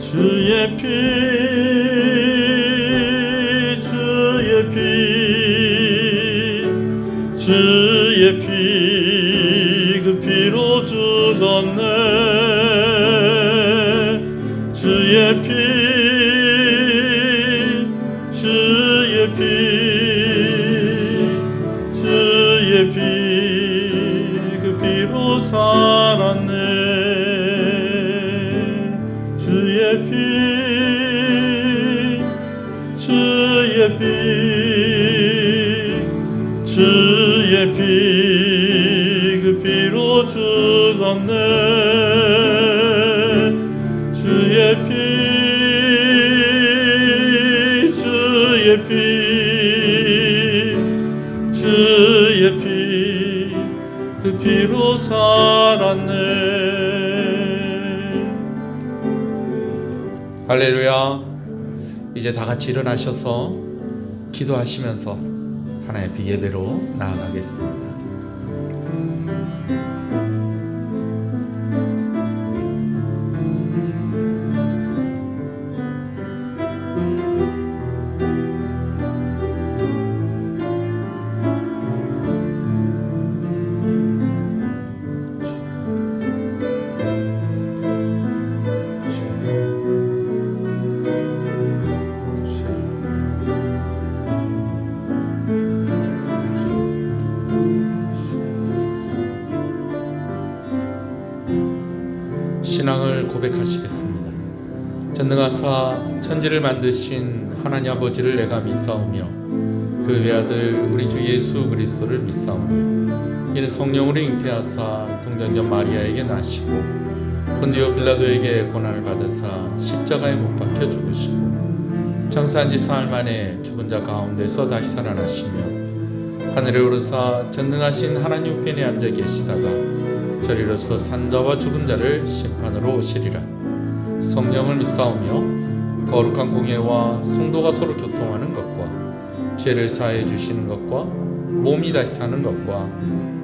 주의 피, 주의 피, 주의 피, 그 피로 죽었네. 주의 피, 주의 피, 주의 피, 그 피로 살았네. 주의 피, 주의 피, 주의 피, 그 피로 죽었네. 주의 피, 주의 피, 주의 피, 그 피로 살았네. 할렐루야. 이제 다 같이 일어나셔서 기도하시면서 하나의 비 예배로 나아가겠습니다. 신앙을 고백하시겠습니다. 전능하사 천지를 만드신 하나님 아버지를 내가 믿사오며 그 외아들 우리 주 예수 그리스도를 믿사오니 이는 성령으로 잉태하사 동정녀 마리아에게 나시고 본디오 빌라도에게 고난을 받으사 십자가에 못 박혀 죽으시고 장사한 지 사흘 만에 죽은 자 가운데서 다시 살아나시며 하늘에 오르사 전능하신 하나님 우편에 앉아 계시다가 저리로서 산자와 죽은 자를 심판으로 오시리라. 성령을 믿사오며 거룩한 공예와 성도가 서로 교통하는 것과 죄를 사해 주시는 것과 몸이 다시 사는 것과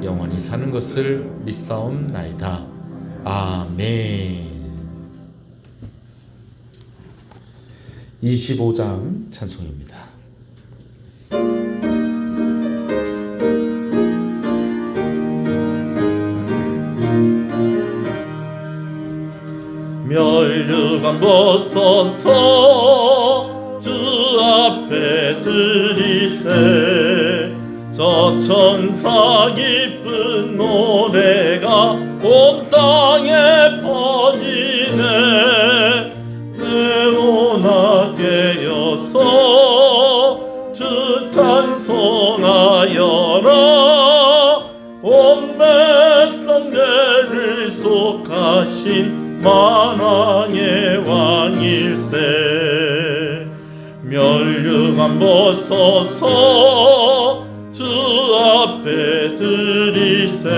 영원히 사는 것을 믿사옵나이다. 아멘. 25장 찬송입니다. 멸류관 벗어서 주 앞에 들이세 저 천사 기쁜 노래가 온 땅에 퍼지네. 네모나 깨어서 주 찬송하여라. 온 백성 죄를 속하신 만왕의 왕일세. 멸류관 벗어서 주 앞에 들이세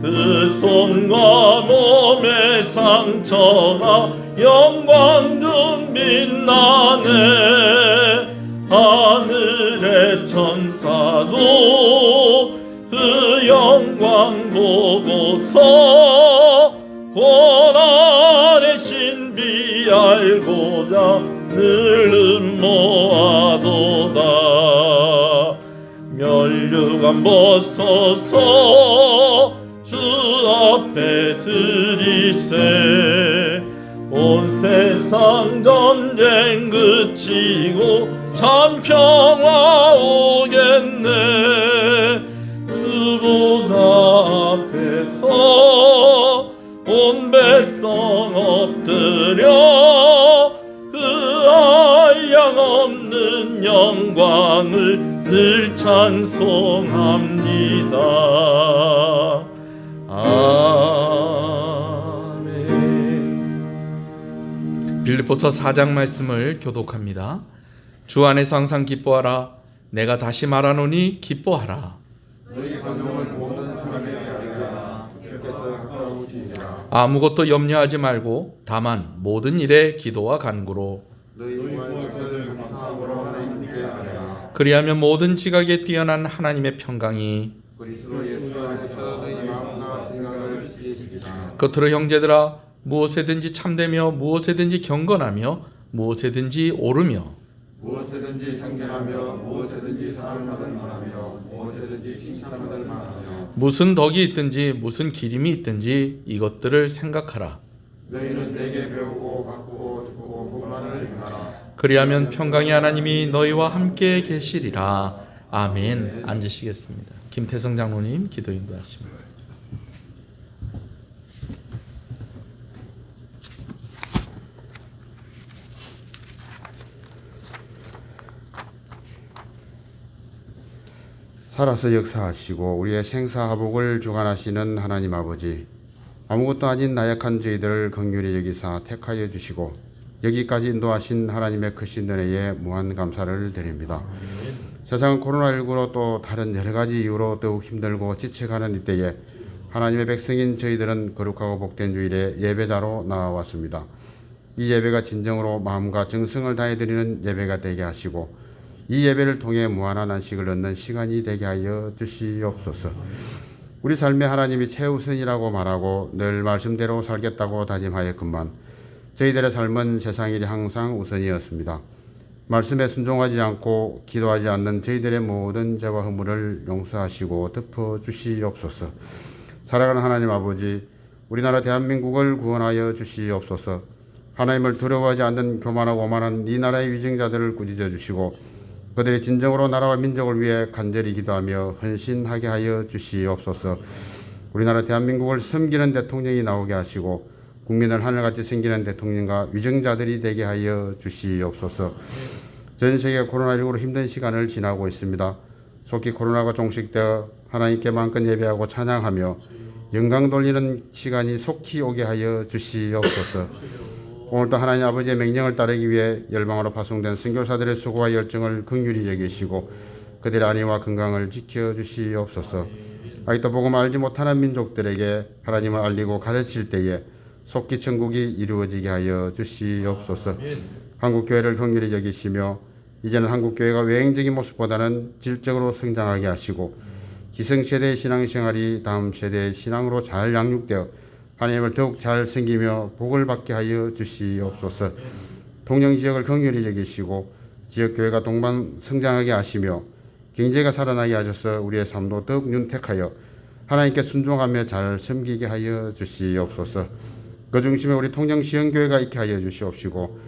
그 손과 몸의 상처가 영광 중 빛나네. 하늘의 천사도 그 영광 보고서 고난의 신비 알고자 늘 음모하도다. 멸류관 벗어서 주 앞에 들이세 온 세상 전쟁 그치고 참 평화 오겠네. 주보다 앞에서 온 백성 엎드려 그 한량 없는 영광을 늘 찬송합니다. 아멘. 빌립보서 4장 말씀을 교독합니다. 주 안에서 항상 기뻐하라. 내가 다시 말하노니 기뻐하라. 너희 간용은 모든 사람에게 알리라. 주께서 가까우시리라. 아무것도 염려하지 말고 다만 모든 일에 기도와 간구로 너희 구할 것을 감사함으로 하나님께 아뢰라. 그리하면 모든 지각에 뛰어난 하나님의 평강이 그리스도 예수 안에서 너희 마음과 생각을 지키시리라. 겉으로 형제들아 무엇에든지 참되며 무엇에든지 경건하며 무엇에든지 옳으며 무엇이든지 정결하며 무엇이든지 사랑받을 만하며 무엇이든지 칭찬받을 만하며 무슨 덕이 있든지 무슨 기림이 있든지 이것들을 생각하라. 너희는 내게 배우고 바꾸고 듣고 복만을 행하라. 그리하면 평강의 하나님이 너희와 함께 계시리라. 아멘. 앉으시겠습니다. 김태성 장로님 기도 인도하십니다. 살아서 역사하시고 우리의 생사화복을 주관하시는 하나님 아버지, 아무것도 아닌 나약한 저희들을 긍휼히 여기사 택하여 주시고 여기까지 인도하신 하나님의 크신 은혜에 무한 감사를 드립니다. 세상은 코로나19로 또 다른 여러 가지 이유로 더욱 힘들고 지쳐가는 이때에 하나님의 백성인 저희들은 거룩하고 복된 주일에 예배자로 나와왔습니다. 이 예배가 진정으로 마음과 정성을 다해 드리는 예배가 되게 하시고 이 예배를 통해 무한한 안식을 얻는 시간이 되게 하여 주시옵소서. 우리 삶에 하나님이 최우선이라고 말하고 늘 말씀대로 살겠다고 다짐하였건만 저희들의 삶은 세상 일이 항상 우선이었습니다. 말씀에 순종하지 않고 기도하지 않는 저희들의 모든 죄와 허물을 용서하시고 덮어주시옵소서. 살아가는 하나님 아버지, 우리나라 대한민국을 구원하여 주시옵소서. 하나님을 두려워하지 않는 교만하고 오만한 이 나라의 위증자들을 꾸짖어 주시고 그들이 진정으로 나라와 민족을 위해 간절히 기도하며 헌신하게 하여 주시옵소서. 우리나라 대한민국을 섬기는 대통령이 나오게 하시고 국민을 하늘같이 섬기는 대통령과 위정자들이 되게 하여 주시옵소서. 전 세계 코로나19로 힘든 시간을 지나고 있습니다. 속히 코로나가 종식되어 하나님께 마음껏 예배하고 찬양하며 영광 돌리는 시간이 속히 오게 하여 주시옵소서. 오늘도 하나님 아버지의 명령을 따르기 위해 열방으로 파송된 선교사들의 수고와 열정을 긍휼히 여기시고 그들의 안위와 건강을 지켜주시옵소서. 아직도 복음을 알지 못하는 민족들에게 하나님을 알리고 가르칠 때에 속히 천국이 이루어지게 하여 주시옵소서. 한국교회를 긍휼히 여기시며 이제는 한국교회가 외행적인 모습보다는 질적으로 성장하게 하시고 기성세대의 신앙생활이 다음 세대의 신앙으로 잘 양육되어 하나님을 더욱 잘 섬기며 복을 받게 하여 주시옵소서. 통영지역을 긍휼히 여기시고 지역교회가 동반 성장하게 하시며 경제가 살아나게 하셔서 우리의 삶도 더욱 윤택하여 하나님께 순종하며 잘 섬기게 하여 주시옵소서. 그 중심에 우리 통영시흥교회가 있게 하여 주시옵시고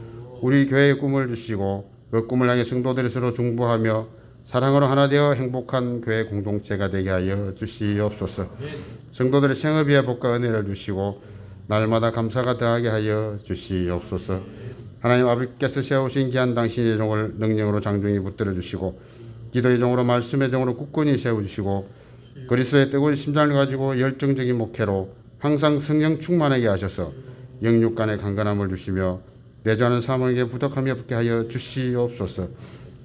우리 교회의 꿈을 주시고 그 꿈을 향해 성도들이 서로 중보하며 사랑으로 하나 되어 행복한 교회 공동체가 되게 하여 주시옵소서. 성도들의 생업위에 복과 은혜를 주시고 날마다 감사가 더하게 하여 주시옵소서. 하나님 아버지께서 세우신 귀한 당신의 종을 능력으로 장중히 붙들어 주시고 기도의 종으로 말씀의 종으로 굳건히 세워주시고 그리스도의 뜨거운 심장을 가지고 열정적인 목회로 항상 성령 충만하게 하셔서 영육 간의 강건함을 주시며 내주하는 사모에게 부덕하며 붙게 하여 주시옵소서.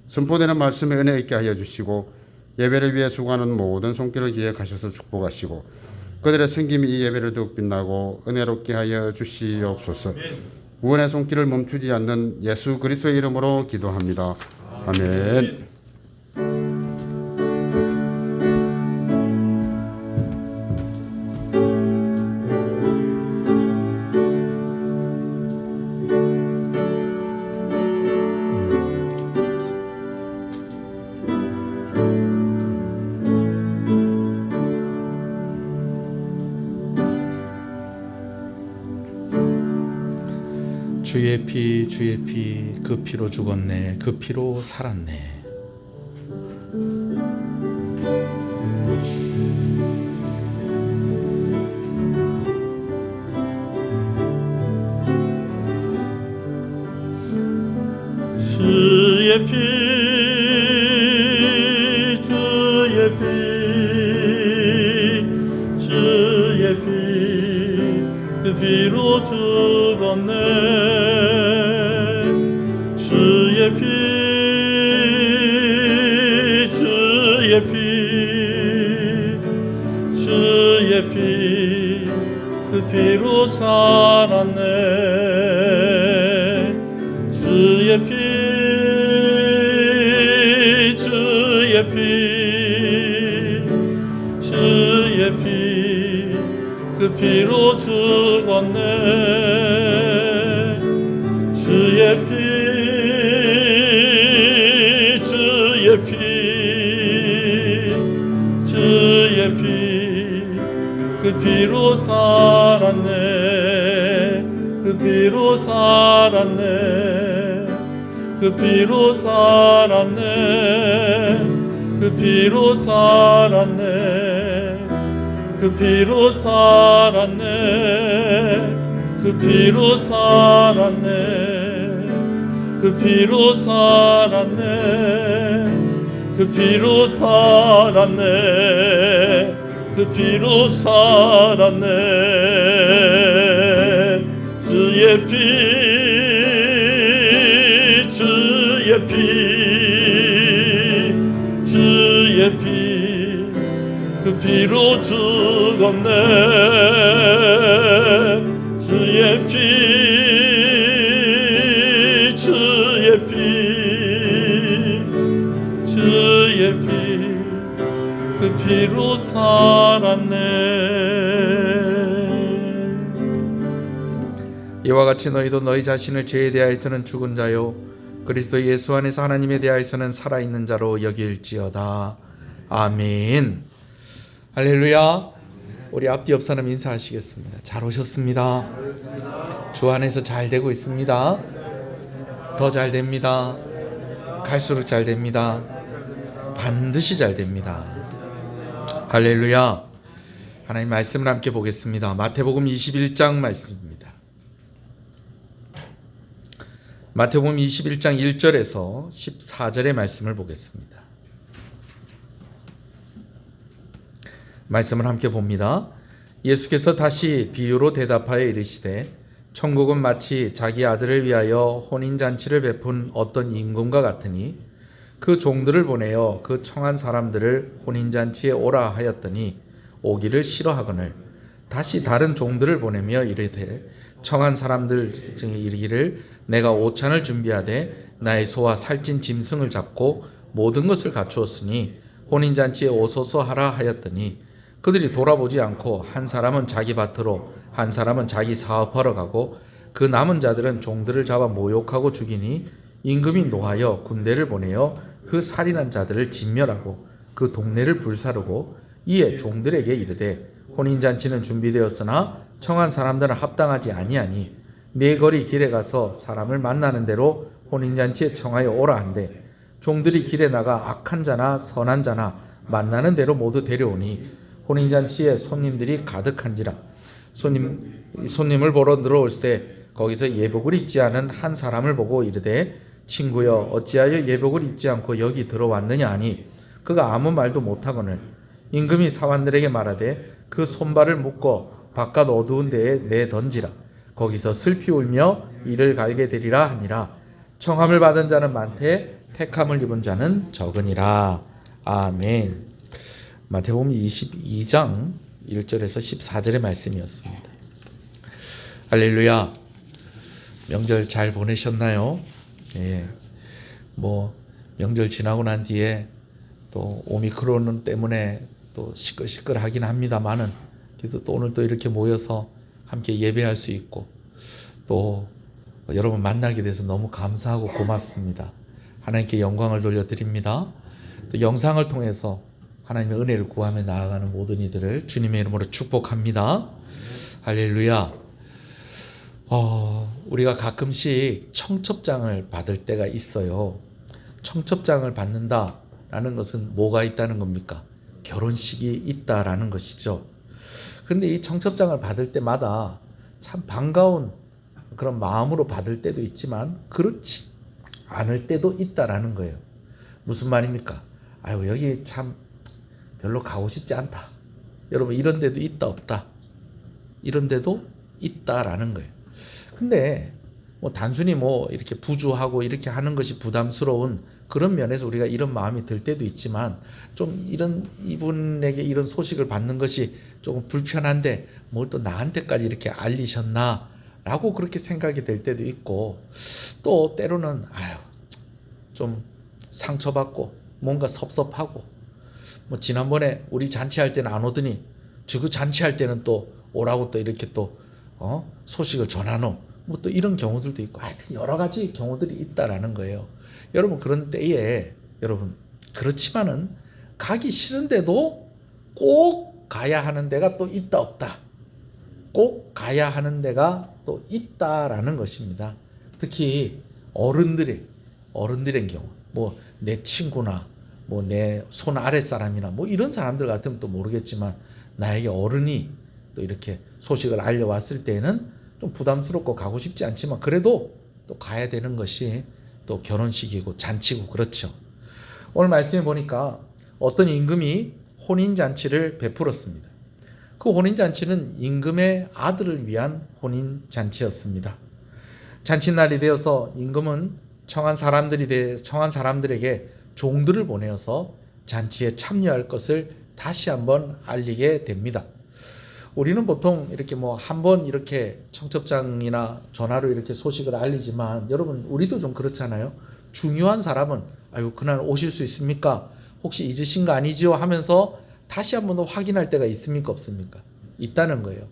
선포되는 말씀의 은혜 있게 하여 주시고 예배를 위해 수고하는 모든 손길을 기획하셔서 축복하시고 그들의 섬김이 이 예배를 더욱 빛나고 은혜롭게 하여 주시옵소서. 구원의 손길을 멈추지 않는 예수 그리스도의 이름으로 기도합니다. 아멘. 주의 피, 그 피로 죽었네, 그 피로 살았네. 주의 피, 주의 피, 주의 피, 그 피로 죽었네. 주의 피, 주의 피, 주의 피, 그 피로 살았네. 주의 피, 주의 피, 주의 피, 그 피로 죽었네. 주의 피 주의 피 주의 피 그 피로 살았네. 그 피로 살았네. 그 피로 살았네. 그 피로 살았네. 그 피로 살았네. 그 피로 살았네. 그 피로 살았네. 그 피로 살았네. 그 피로 살았네. 주의 피 주의 피 주의 피 그 피로 죽었네. 주의 피 주의 피 주의 피 그 피로 살았네. 이와 같이 너희도 너희 자신을 죄에 대하여서는 죽은 자요 그리스도 예수 안에서 하나님에 대하여서는 살아있는 자로 여길지어다. 아멘. 할렐루야. 우리 앞뒤 옆 사람 인사하시겠습니다. 잘 오셨습니다. 주 안에서 잘 되고 있습니다. 더 잘 됩니다. 갈수록 잘 됩니다. 반드시 잘 됩니다. 할렐루야. 하나님 말씀을 함께 보겠습니다. 마태복음 21장 말씀입니다. 마태복음 21장 1절에서 14절의 말씀을 보겠습니다. 말씀을 함께 봅니다. 예수께서 다시 비유로 대답하여 이르시되 천국은 마치 자기 아들을 위하여 혼인잔치를 베푼 어떤 임금과 같으니 그 종들을 보내어 그 청한 사람들을 혼인잔치에 오라 하였더니 오기를 싫어하거늘 다시 다른 종들을 보내며 이르되 청한 사람들 중에 이르기를 내가 오찬을 준비하되 나의 소와 살찐 짐승을 잡고 모든 것을 갖추었으니 혼인잔치에 오소서 하라 하였더니 그들이 돌아보지 않고 한 사람은 자기 밭으로 한 사람은 자기 사업하러 가고 그 남은 자들은 종들을 잡아 모욕하고 죽이니 임금이 노하여 군대를 보내어 그 살인한 자들을 진멸하고 그 동네를 불사르고 이에 종들에게 이르되 혼인잔치는 준비되었으나 청한 사람들은 합당하지 아니하니 네 거리 길에 가서 사람을 만나는 대로 혼인잔치에 청하여 오라 한대 종들이 길에 나가 악한 자나 선한 자나 만나는 대로 모두 데려오니 혼인잔치에 손님들이 가득한지라 손님을 보러 들어올세 거기서 예복을 입지 않은 한 사람을 보고 이르되 친구여 어찌하여 예복을 입지 않고 여기 들어왔느냐 하니 그가 아무 말도 못하거늘 임금이 사환들에게 말하되 그 손발을 묶어 바깥 어두운 데에 내던지라 거기서 슬피 울며 이를 갈게 되리라 하니라. 청함을 받은 자는 많되 택함을 입은 자는 적으니라. 아멘. 마태복음 22장 1절에서 14절의 말씀이었습니다. 할렐루야. 명절 잘 보내셨나요? 예. 명절 지나고 난 뒤에 또 오미크론 때문에 또 시끌시끌하긴 합니다만은 그래도 또 오늘 또 이렇게 모여서 함께 예배할 수 있고 또 여러분 만나게 돼서 너무 감사하고 고맙습니다. 하나님께 영광을 돌려드립니다. 또 영상을 통해서 하나님의 은혜를 구하며 나아가는 모든 이들을 주님의 이름으로 축복합니다. 할렐루야. 우리가 가끔씩 청첩장을 받을 때가 있어요. 청첩장을 받는다라는 것은 뭐가 있다는 겁니까? 결혼식이 있다라는 것이죠. 근데 이 청첩장을 받을 때마다 참 반가운 그런 마음으로 받을 때도 있지만 그렇지 않을 때도 있다라는 거예요. 무슨 말입니까? 아유 여기 참 별로 가고 싶지 않다. 여러분 이런 데도 있다 없다. 이런 데도 있다라는 거예요. 근데 단순히 이렇게 부주하고 이렇게 하는 것이 부담스러운 그런 면에서 우리가 이런 마음이 들 때도 있지만 좀 이분에게 이런 소식을 받는 것이 조금 불편한데 뭘 또 나한테까지 이렇게 알리셨나 라고 그렇게 생각이 될 때도 있고 또 때로는 좀 상처받고 뭔가 섭섭하고 지난번에 우리 잔치할 때는 안 오더니 그 잔치할 때는 또 오라고 또 이렇게 또 소식을 전하노. 뭐 또 이런 경우들도 있고 하여튼 여러 가지 경우들이 있다라는 거예요. 여러분 그런 때에 여러분 그렇지만은 가기 싫은데도 꼭 가야 하는 데가 또 있다 없다. 꼭 가야 하는 데가 또 있다라는 것입니다. 특히 어른들의 경우 뭐 내 친구나 뭐 내 손 아래 사람이나 뭐 이런 사람들 같으면 또 모르겠지만 나에게 어른이 또 이렇게 소식을 알려왔을 때는 좀 부담스럽고 가고 싶지 않지만 그래도 또 가야 되는 것이 또 결혼식이고 잔치고 그렇죠. 오늘 말씀해 보니까 어떤 임금이 혼인잔치를 베풀었습니다. 그 혼인잔치는 임금의 아들을 위한 혼인잔치였습니다. 잔치날이 되어서 임금은 청한 사람들에게 종들을 보내어서 잔치에 참여할 것을 다시 한번 알리게 됩니다. 우리는 보통 이렇게 뭐 한번 이렇게 청첩장이나 전화로 이렇게 소식을 알리지만 여러분 우리도 좀 그렇잖아요. 중요한 사람은 아유 그날 오실 수 있습니까? 혹시 잊으신 거 아니지요? 하면서 다시 한번 더 확인할 때가 있습니까? 없습니까? 있다는 거예요.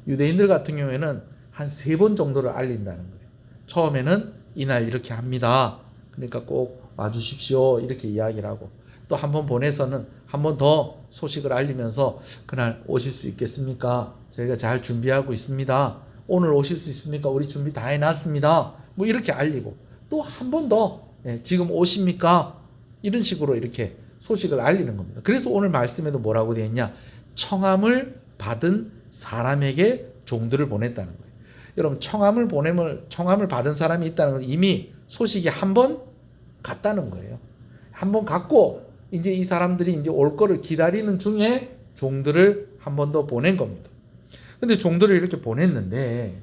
유대인들 같은 경우에는 한 3번 정도를 알린다는 거예요. 처음에는 이날 이렇게 합니다. 그러니까 꼭 와주십시오. 이렇게 이야기를 하고 또 한 번 보내서는 한 번 더 소식을 알리면서 그날 오실 수 있겠습니까? 저희가 잘 준비하고 있습니다. 오늘 오실 수 있습니까? 우리 준비 다 해놨습니다. 뭐 이렇게 알리고 또 한 번 더 지금 오십니까? 이런 식으로 이렇게 소식을 알리는 겁니다. 그래서 오늘 말씀에도 뭐라고 되어 있냐? 청함을 받은 사람에게 종들을 보냈다는 거예요. 여러분 청함을 받은 사람이 있다는 건 이미 소식이 한 번 갔다는 거예요. 한 번 갔고 이제 이 사람들이 이제 올 거를 기다리는 중에 종들을 한 번 더 보낸 겁니다. 근데 종들을 이렇게 보냈는데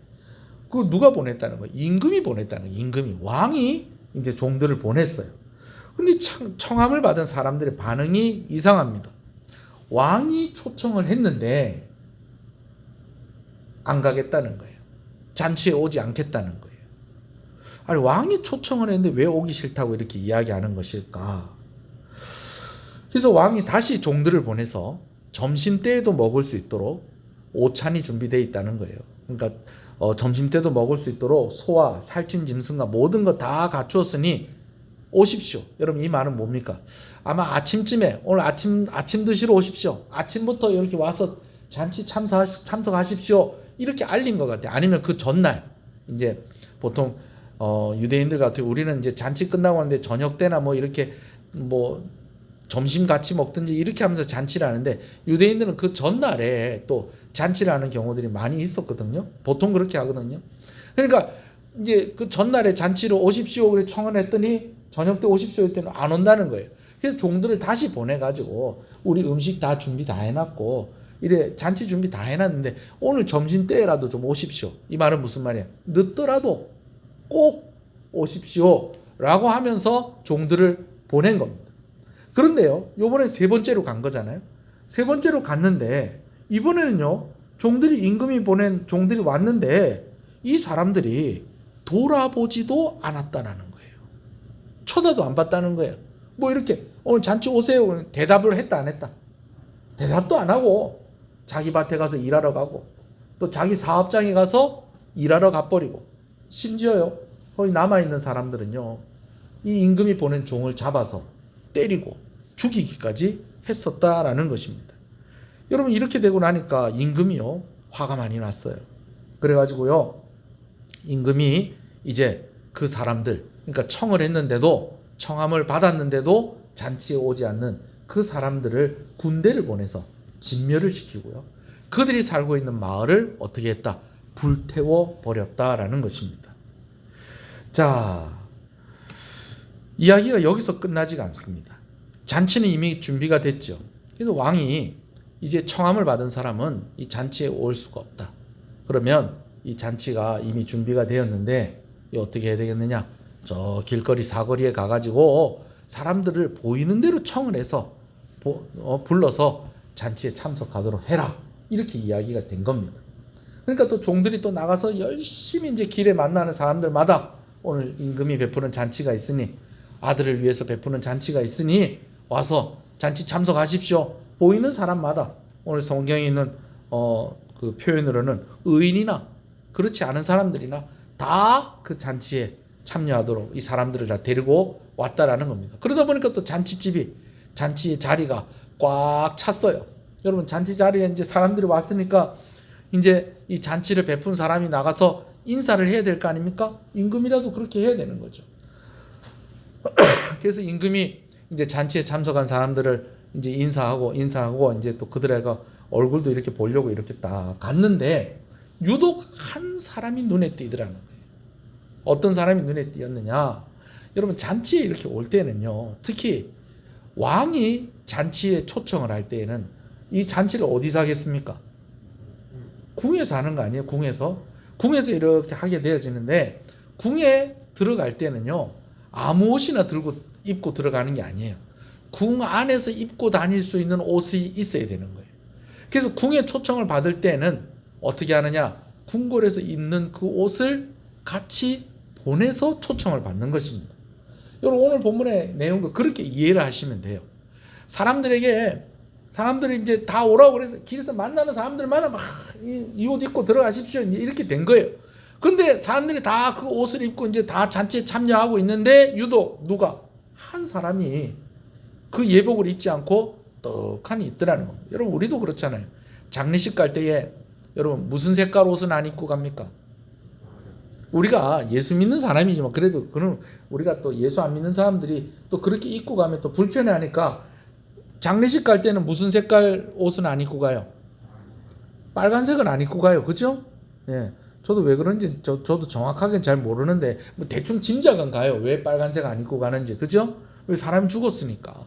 그 누가 보냈다는 거예요? 임금이 보냈다는 거예요. 임금이 왕이 이제 종들을 보냈어요. 근데 청함을 받은 사람들의 반응이 이상합니다. 왕이 초청을 했는데 안 가겠다는 거예요. 잔치에 오지 않겠다는 거예요. 아니 왕이 초청을 했는데 왜 오기 싫다고 이렇게 이야기하는 것일까? 그래서 왕이 다시 종들을 보내서 점심때에도 먹을 수 있도록 오찬이 준비되어 있다는 거예요. 그러니까 점심때도 먹을 수 있도록 소와 살찐 짐승과 모든 거 다 갖추었으니 오십시오. 여러분 이 말은 뭡니까? 아마 아침쯤에 오늘 아침 드시러 오십시오. 아침부터 이렇게 와서 잔치 참석하십시오. 이렇게 알린 것 같아요. 아니면 그 전날 이제 보통 유대인들 같아요. 우리는 이제 잔치 끝나고 하는데 저녁 때나 뭐 이렇게 뭐 점심 같이 먹든지 이렇게 하면서 잔치를 하는데 유대인들은 그 전날에 또 잔치를 하는 경우들이 많이 있었거든요. 보통 그렇게 하거든요. 그러니까 이제 그 전날에 잔치로 오십시오 그래 청원했더니 저녁 때 오십시오 했더니 안 온다는 거예요. 그래서 종들을 다시 보내가지고 우리 음식 다 준비 다 해놨고 이래 잔치 준비 다 해놨는데 오늘 점심 때라도 좀 오십시오. 이 말은 무슨 말이야? 늦더라도 꼭 오십시오 라고 하면서 종들을 보낸 겁니다. 그런데요, 요번에 3번째로 간 거잖아요. 3번째로 갔는데 이번에는요, 임금이 보낸 종들이 왔는데 이 사람들이 돌아보지도 않았다라는 거예요. 쳐다도 안 봤다는 거예요. 뭐 이렇게 오늘 잔치 오세요. 대답을 했다 안 했다. 대답도 안 하고 자기 밭에 가서 일하러 가고 또 자기 사업장에 가서 일하러 가버리고 심지어요, 거기 남아있는 사람들은요, 이 임금이 보낸 종을 잡아서 때리고 죽이기까지 했었다라는 것입니다. 여러분 이렇게 되고 나니까 임금이요 화가 많이 났어요. 그래가지고요 임금이 이제 그 사람들 그러니까 청을 했는데도 청함을 받았는데도 잔치에 오지 않는 그 사람들을 군대를 보내서 진멸을 시키고요. 그들이 살고 있는 마을을 어떻게 했다? 불태워 버렸다라는 것입니다. 자, 이야기가 여기서 끝나지가 않습니다. 잔치는 이미 준비가 됐죠. 그래서 왕이 이제 청함을 받은 사람은 이 잔치에 올 수가 없다. 그러면 이 잔치가 이미 준비가 되었는데 어떻게 해야 되겠느냐? 저 길거리 사거리에 가가지고 사람들을 보이는 대로 청을 해서 불러서 잔치에 참석하도록 해라. 이렇게 이야기가 된 겁니다. 그러니까 또 종들이 또 나가서 열심히 이제 길에 만나는 사람들마다 오늘 임금이 베푸는 잔치가 있으니 아들을 위해서 베푸는 잔치가 있으니 와서 잔치 참석하십시오. 보이는 사람마다 오늘 성경에 있는 그 표현으로는 의인이나 그렇지 않은 사람들이나 다 그 잔치에 참여하도록 이 사람들을 다 데리고 왔다라는 겁니다. 그러다 보니까 또 잔치의 자리가 꽉 찼어요. 여러분, 잔치 자리에 이제 사람들이 왔으니까 이제 이 잔치를 베푼 사람이 나가서 인사를 해야 될 거 아닙니까? 임금이라도 그렇게 해야 되는 거죠. 그래서 임금이 이제 잔치에 참석한 사람들을 이제 인사하고 이제 또 그들의 얼굴도 이렇게 보려고 이렇게 딱 갔는데 유독 한 사람이 눈에 띄더라는 거예요. 어떤 사람이 눈에 띄었느냐? 여러분, 잔치에 이렇게 올 때는요, 특히 왕이 잔치에 초청을 할 때에는 이 잔치를 어디서 하겠습니까? 궁에서 하는 거 아니에요? 궁에서 이렇게 하게 되어지는데, 궁에 들어갈 때는요, 아무 옷이나 입고 들어가는 게 아니에요. 궁 안에서 입고 다닐 수 있는 옷이 있어야 되는 거예요. 그래서 궁에 초청을 받을 때는 어떻게 하느냐? 궁궐에서 입는 그 옷을 같이 보내서 초청을 받는 것입니다. 여러분, 오늘 본문의 내용도 그렇게 이해를 하시면 돼요. 사람들이 이제 다 오라고 그래서 길에서 만나는 사람들마다 막 이 옷 입고 들어가십시오, 이렇게 된 거예요. 근데 사람들이 다 그 옷을 입고 이제 다 잔치에 참여하고 있는데 유독 누가 한 사람이 그 예복을 입지 않고 떡하니 있더라는 겁니다. 여러분, 우리도 그렇잖아요. 장례식 갈 때에 여러분 무슨 색깔 옷은 안 입고 갑니까? 우리가 예수 믿는 사람이지만 그래도 그는 우리가 또 예수 안 믿는 사람들이 또 그렇게 입고 가면 또 불편해하니까 장례식 갈 때는 무슨 색깔 옷은 안 입고 가요? 빨간색은 안 입고 가요. 그죠? 예. 저도 왜 그런지 저도 정확하게는 잘 모르는데 뭐 대충 짐작은 가요. 왜 빨간색 안 입고 가는지. 그죠? 왜 사람이 죽었으니까.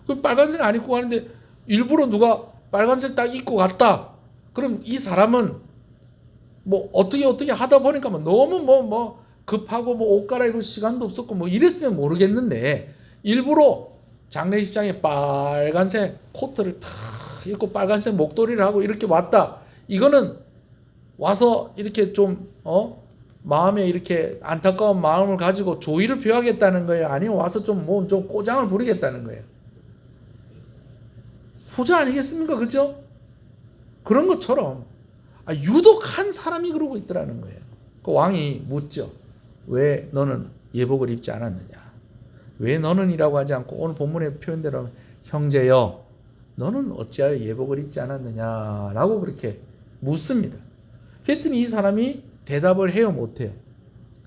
그 빨간색 안 입고 가는데 일부러 누가 빨간색 딱 입고 갔다. 그럼 이 사람은 뭐 어떻게 하다 보니까 뭐 너무 뭐 급하고 뭐 옷 갈아입을 시간도 없었고 뭐 이랬으면 모르겠는데 일부러 장례식장에 빨간색 코트를 탁 입고 빨간색 목도리를 하고 이렇게 왔다. 이거는 와서 이렇게 좀 마음에 이렇게 안타까운 마음을 가지고 조의를 표하겠다는 거예요? 아니면 와서 좀 꼬장을 부리겠다는 거예요? 후자 아니겠습니까? 그죠? 그런 것처럼 유독 한 사람이 그러고 있더라는 거예요. 그 왕이 묻죠. 왜 너는 예복을 입지 않았느냐? 왜 너는이라고 하지 않고 오늘 본문의 표현대로 형제여 너는 어찌하여 예복을 입지 않았느냐라고 그렇게 묻습니다. 그랬더니 이 사람이 대답을 해요, 못해요?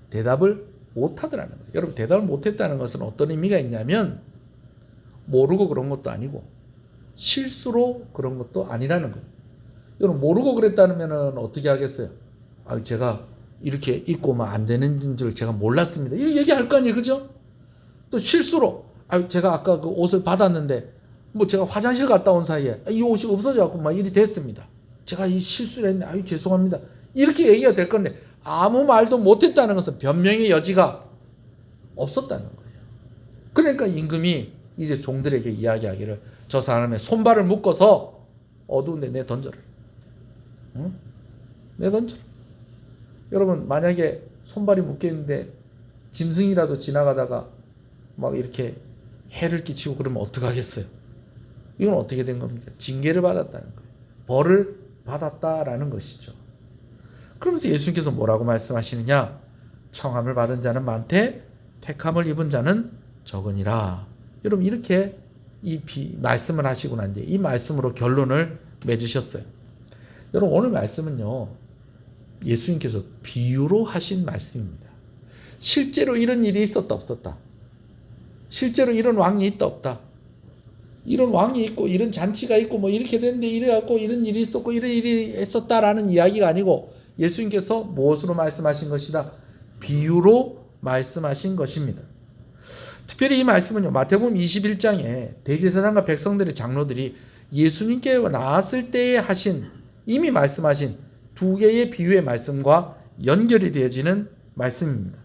대답을 못하더라는 거예요. 여러분, 대답을 못했다는 것은 어떤 의미가 있냐면 모르고 그런 것도 아니고 실수로 그런 것도 아니라는 거예요. 여러분, 모르고 그랬다면 어떻게 하겠어요? 제가 이렇게 입고 오면 안 되는 줄 제가 몰랐습니다. 이렇게 얘기할 거 아니에요, 그죠? 또 실수로 제가 아까 그 옷을 받았는데 뭐 제가 화장실 갔다 온 사이에 이 옷이 없어져갖고 막 일이 됐습니다. 제가 이 실수를 했네. 죄송합니다. 이렇게 얘기가 될 건데 아무 말도 못했다는 것은 변명의 여지가 없었다는 거예요. 그러니까 임금이 이제 종들에게 이야기하기를 저 사람의 손발을 묶어서 어두운데 내던져라. 응? 내던져라. 여러분, 만약에 손발이 묶여있는데 짐승이라도 지나가다가 막 이렇게 해를 끼치고 그러면 어떡하겠어요? 이건 어떻게 된 겁니까? 징계를 받았다는 거예요. 벌을 받았다라는 것이죠. 그러면서 예수님께서 뭐라고 말씀하시느냐? 청함을 받은 자는 많되 택함을 입은 자는 적으니라. 여러분, 이렇게 말씀을 하시고 난 뒤에 이 말씀으로 결론을 맺으셨어요. 여러분, 오늘 말씀은요, 예수님께서 비유로 하신 말씀입니다. 실제로 이런 일이 있었다 없었다? 실제로 이런 왕이 있다 없다? 이런 왕이 있고 이런 잔치가 있고 뭐 이렇게 됐는데 이래갖고 이런 일이 있었고 이런 일이 있었다라는 이야기가 아니고 예수님께서 무엇으로 말씀하신 것이다? 비유로 말씀하신 것입니다. 특별히 이 말씀은요, 마태복음 21장에 대제사장과 백성들의 장로들이 예수님께 나왔을 때에 이미 말씀하신 두 개의 비유의 말씀과 연결이 되어지는 말씀입니다.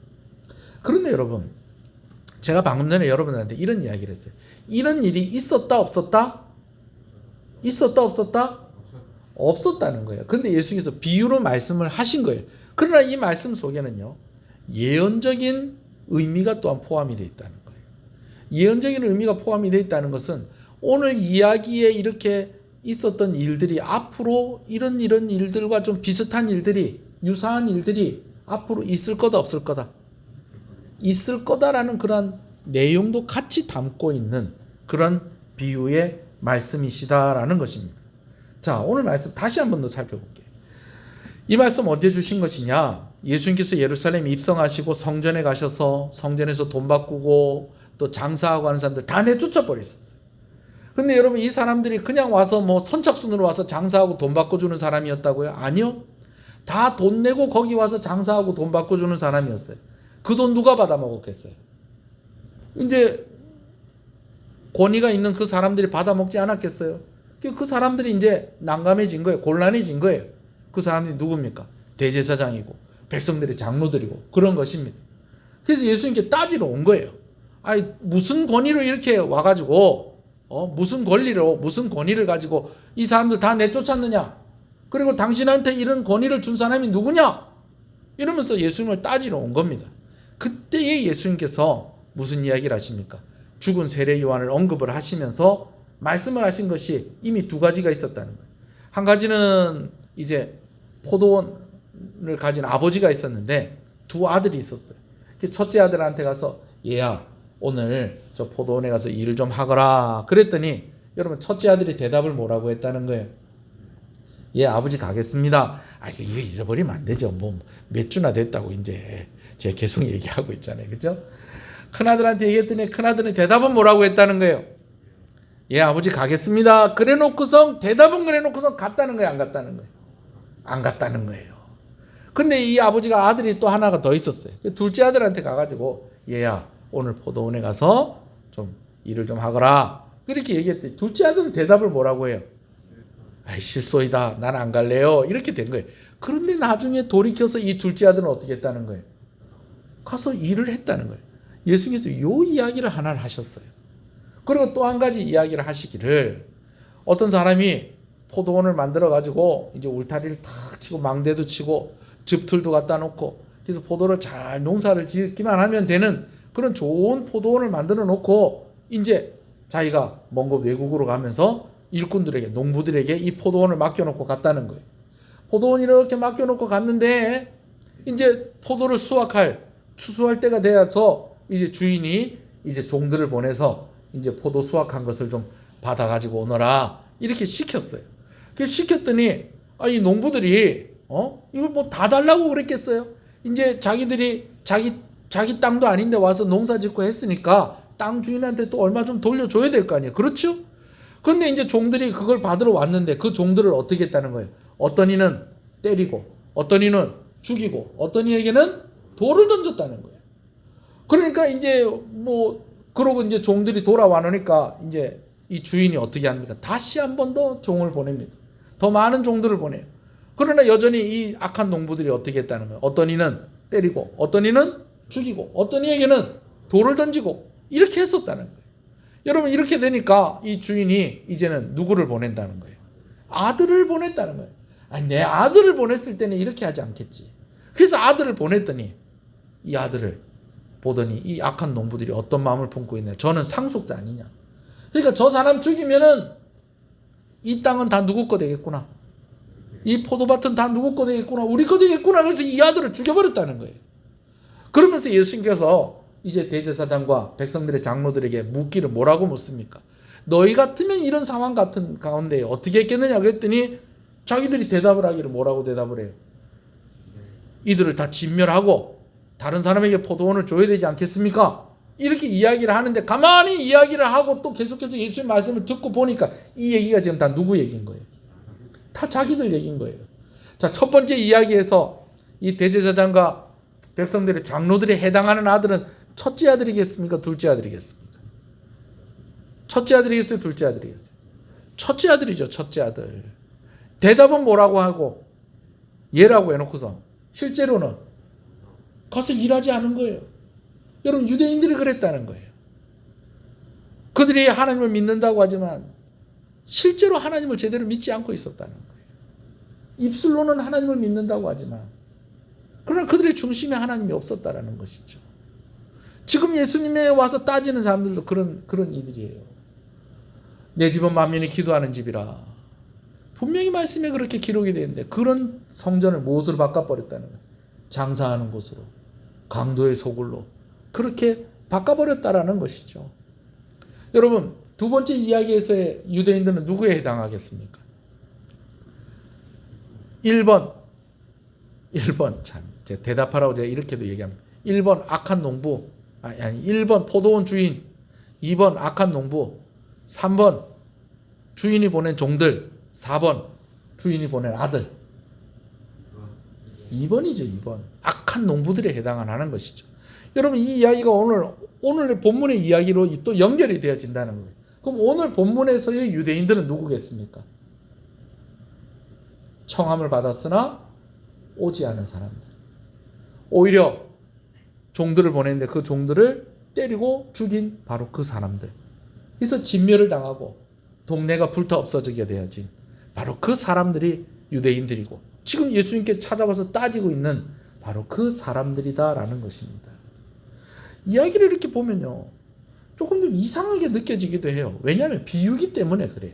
그런데 여러분, 제가 방금 전에 여러분들한테 이런 이야기를 했어요. 이런 일이 있었다 없었다? 있었다 없었다? 없었다는 거예요. 근데 예수님께서 비유로 말씀을 하신 거예요. 그러나 이 말씀 속에는요, 예언적인 의미가 또한 포함이 되어 있다는 거예요. 예언적인 의미가 포함이 되어 있다는 것은 오늘 이야기에 이렇게 있었던 일들이 앞으로 이런 일들과 좀 비슷한 일들이, 유사한 일들이 앞으로 있을 거다 없을 거다? 있을 거다라는 그런 내용도 같이 담고 있는 그런 비유의 말씀이시다라는 것입니다. 자, 오늘 말씀 다시 한 번 더 살펴볼게요. 이 말씀 언제 주신 것이냐? 예수님께서 예루살렘에 입성하시고 성전에 가셔서 성전에서 돈 바꾸고 또 장사하고 하는 사람들 다 내쫓아 버렸었어요. 근데 여러분, 이 사람들이 그냥 와서 뭐 선착순으로 와서 장사하고 돈 바꿔주는 사람이었다고요? 아니요. 다 돈 내고 거기 와서 장사하고 돈 바꿔주는 사람이었어요. 그 돈 누가 받아먹었겠어요? 이제 권위가 있는 그 사람들이 받아먹지 않았겠어요? 그 사람들이 이제 난감해진 거예요. 곤란해진 거예요. 그 사람들이 누굽니까? 대제사장이고 백성들의 장로들이고 그런 것입니다. 그래서 예수님께 따지러 온 거예요. 아니, 무슨 권위로 이렇게 와가지고 무슨 권리를 가지고 이 사람들 다 내쫓았느냐? 그리고 당신한테 이런 권위를 준 사람이 누구냐? 이러면서 예수님을 따지러 온 겁니다. 그때에 예수님께서 무슨 이야기를 하십니까? 죽은 세례 요한을 언급을 하시면서 말씀을 하신 것이 이미 두 가지가 있었다는 거예요. 한 가지는 이제 포도원을 가진 아버지가 있었는데 두 아들이 있었어요. 첫째 아들한테 가서 얘야, 오늘 저 포도원에 가서 일을 좀 하거라 그랬더니 여러분, 첫째 아들이 대답을 뭐라고 했다는 거예요? 예, 아버지 가겠습니다. 이거 잊어버리면 안 되죠. 뭐 몇 주나 됐다고 이제 제가 계속 얘기하고 있잖아요. 그죠? 큰아들한테 얘기했더니 큰아들은 대답은 뭐라고 했다는 거예요? 예, 아버지 가겠습니다. 대답은 그래놓고선 갔다는 거예요? 안 갔다는 거예요? 안 갔다는 거예요. 근데 이 아버지가 아들이 또 하나가 더 있었어요. 둘째 아들한테 가가지고 얘야, 오늘 포도원에 가서 좀 일을 좀 하거라 그렇게 얘기했더니 둘째 아들은 대답을 뭐라고 해요? 실소이다, 난 안 갈래요, 이렇게 된 거예요. 그런데 나중에 돌이켜서 이 둘째 아들은 어떻게 했다는 거예요? 가서 일을 했다는 거예요. 예수님께서 이 이야기를 하나를 하셨어요. 그리고 또 한 가지 이야기를 하시기를, 어떤 사람이 포도원을 만들어 가지고 이제 울타리를 탁 치고 망대도 치고 즙틀도 갖다 놓고 그래서 포도를 잘 농사를 짓기만 하면 되는 그런 좋은 포도원을 만들어 놓고 이제 자기가 먼 곳 외국으로 가면서 일꾼들에게, 농부들에게 이 포도원을 맡겨놓고 갔다는 거예요. 포도원 이렇게 맡겨놓고 갔는데 이제 포도를 추수할 때가 되어서 이제 주인이 이제 종들을 보내서 이제 포도 수확한 것을 좀 받아가지고 오너라 이렇게 시켰어요. 그래서 시켰더니 이 농부들이 이걸 뭐 다 달라고 그랬겠어요? 이제 자기들이 자기 땅도 아닌데 와서 농사 짓고 했으니까 땅 주인한테 또 얼마 좀 돌려줘야 될 거 아니에요. 그렇죠? 근데 이제 종들이 그걸 받으러 왔는데 그 종들을 어떻게 했다는 거예요? 어떤 이는 때리고, 어떤 이는 죽이고, 어떤 이에게는 돌을 던졌다는 거예요. 그러니까 이제 그러고 이제 종들이 돌아와 놓으니까 이제 이 주인이 어떻게 합니까? 다시 한 번 더 종을 보냅니다. 더 많은 종들을 보내요. 그러나 여전히 이 악한 농부들이 어떻게 했다는 거예요? 어떤 이는 때리고, 어떤 이는 죽이고, 어떤 이에게는 돌을 던지고 이렇게 했었다는 거예요. 여러분, 이렇게 되니까 이 주인이 이제는 누구를 보낸다는 거예요? 아들을 보냈다는 거예요. 내 아들을 보냈을 때는 이렇게 하지 않겠지. 그래서 아들을 보냈더니 이 아들을 보더니 이 악한 농부들이 어떤 마음을 품고 있냐? 저는 상속자 아니냐? 그러니까 저 사람 죽이면은 이 땅은 다 누구 거 되겠구나. 이 포도밭은 다 누구 거 되겠구나. 우리 거 되겠구나. 그래서 이 아들을 죽여버렸다는 거예요. 그러면서 예수님께서 이제 대제사장과 백성들의 장로들에게 묻기를 뭐라고 묻습니까? 너희 같으면 이런 상황 같은 가운데 어떻게 했겠느냐 그랬더니 자기들이 대답을 하기를 뭐라고 대답을 해요? 이들을 다 진멸하고 다른 사람에게 포도원을 줘야 되지 않겠습니까? 이렇게 이야기를 하는데 가만히 이야기를 하고 또 계속해서 예수님 말씀을 듣고 보니까 이 얘기가 지금 다 누구 얘기인 거예요? 다 자기들 얘기인 거예요. 자, 첫 번째 이야기에서 이 대제사장과 백성들의 장로들이 해당하는 아들은 첫째 아들이겠습니까? 둘째 아들이겠습니까? 첫째 아들이겠어요? 둘째 아들이겠어요? 첫째 아들이죠. 첫째 아들. 대답은 뭐라고 하고 얘라고 해놓고서 실제로는 가서 일하지 않은 거예요. 여러분, 유대인들이 그랬다는 거예요. 그들이 하나님을 믿는다고 하지만 실제로 하나님을 제대로 믿지 않고 있었다는 거예요. 입술로는 하나님을 믿는다고 하지만 그러나 그들의 중심에 하나님이 없었다라는 것이죠. 지금 예수님에 와서 따지는 사람들도 그런 이들이에요. 내 집은 만민이 기도하는 집이라. 분명히 말씀에 그렇게 기록이 되어 있는데 그런 성전을 무엇으로 바꿔버렸다는 거예요. 장사하는 곳으로, 강도의 소굴로 그렇게 바꿔버렸다라는 것이죠. 여러분, 두 번째 이야기에서의 유대인들은 누구에 해당하겠습니까? 1번 참 제가 대답하라고 제가 이렇게도 얘기합니다. 1번 악한 농부, 아니 1번 포도원 주인, 2번 악한 농부, 3번 주인이 보낸 종들, 4번 주인이 보낸 아들. 2번이죠. 2번. 악한 농부들에 해당하는 것이죠. 여러분, 이 이야기가 오늘 본문의 이야기로 또 연결이 되어진다는 거예요. 그럼 오늘 본문에서의 유대인들은 누구겠습니까? 청함을 받았으나 오지 않은 사람들. 오히려 종들을 보냈는데 그 종들을 때리고 죽인 바로 그 사람들. 그래서 진멸을 당하고 동네가 불타 없어지게 되어진 바로 그 사람들이 유대인들이고 지금 예수님께 찾아와서 따지고 있는 바로 그 사람들이다라는 것입니다. 이야기를 이렇게 보면요, 조금 좀 이상하게 느껴지기도 해요. 왜냐하면 비유기 때문에 그래요.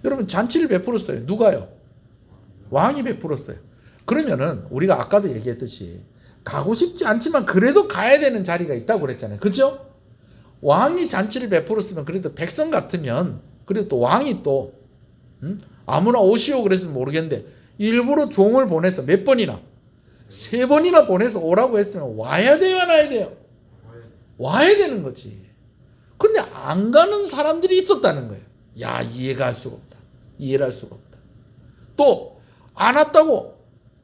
여러분, 잔치를 베풀었어요. 누가요? 왕이 베풀었어요. 그러면은 우리가 아까도 얘기했듯이 가고 싶지 않지만 그래도 가야 되는 자리가 있다고 그랬잖아요. 그죠? 왕이 잔치를 베풀었으면 그래도 백성 같으면 그래도 또 왕이 또 아무나 오시오 그랬으면 모르겠는데 일부러 종을 보내서 몇 번이나 3번이나 보내서 오라고 했으면 와야 돼요, 안 와야 돼요? 와야 되는 거지. 근데 안 가는 사람들이 있었다는 거예요. 야, 이해가 할 수가 없다. 이해를 할 수가 없다. 또 안 왔다고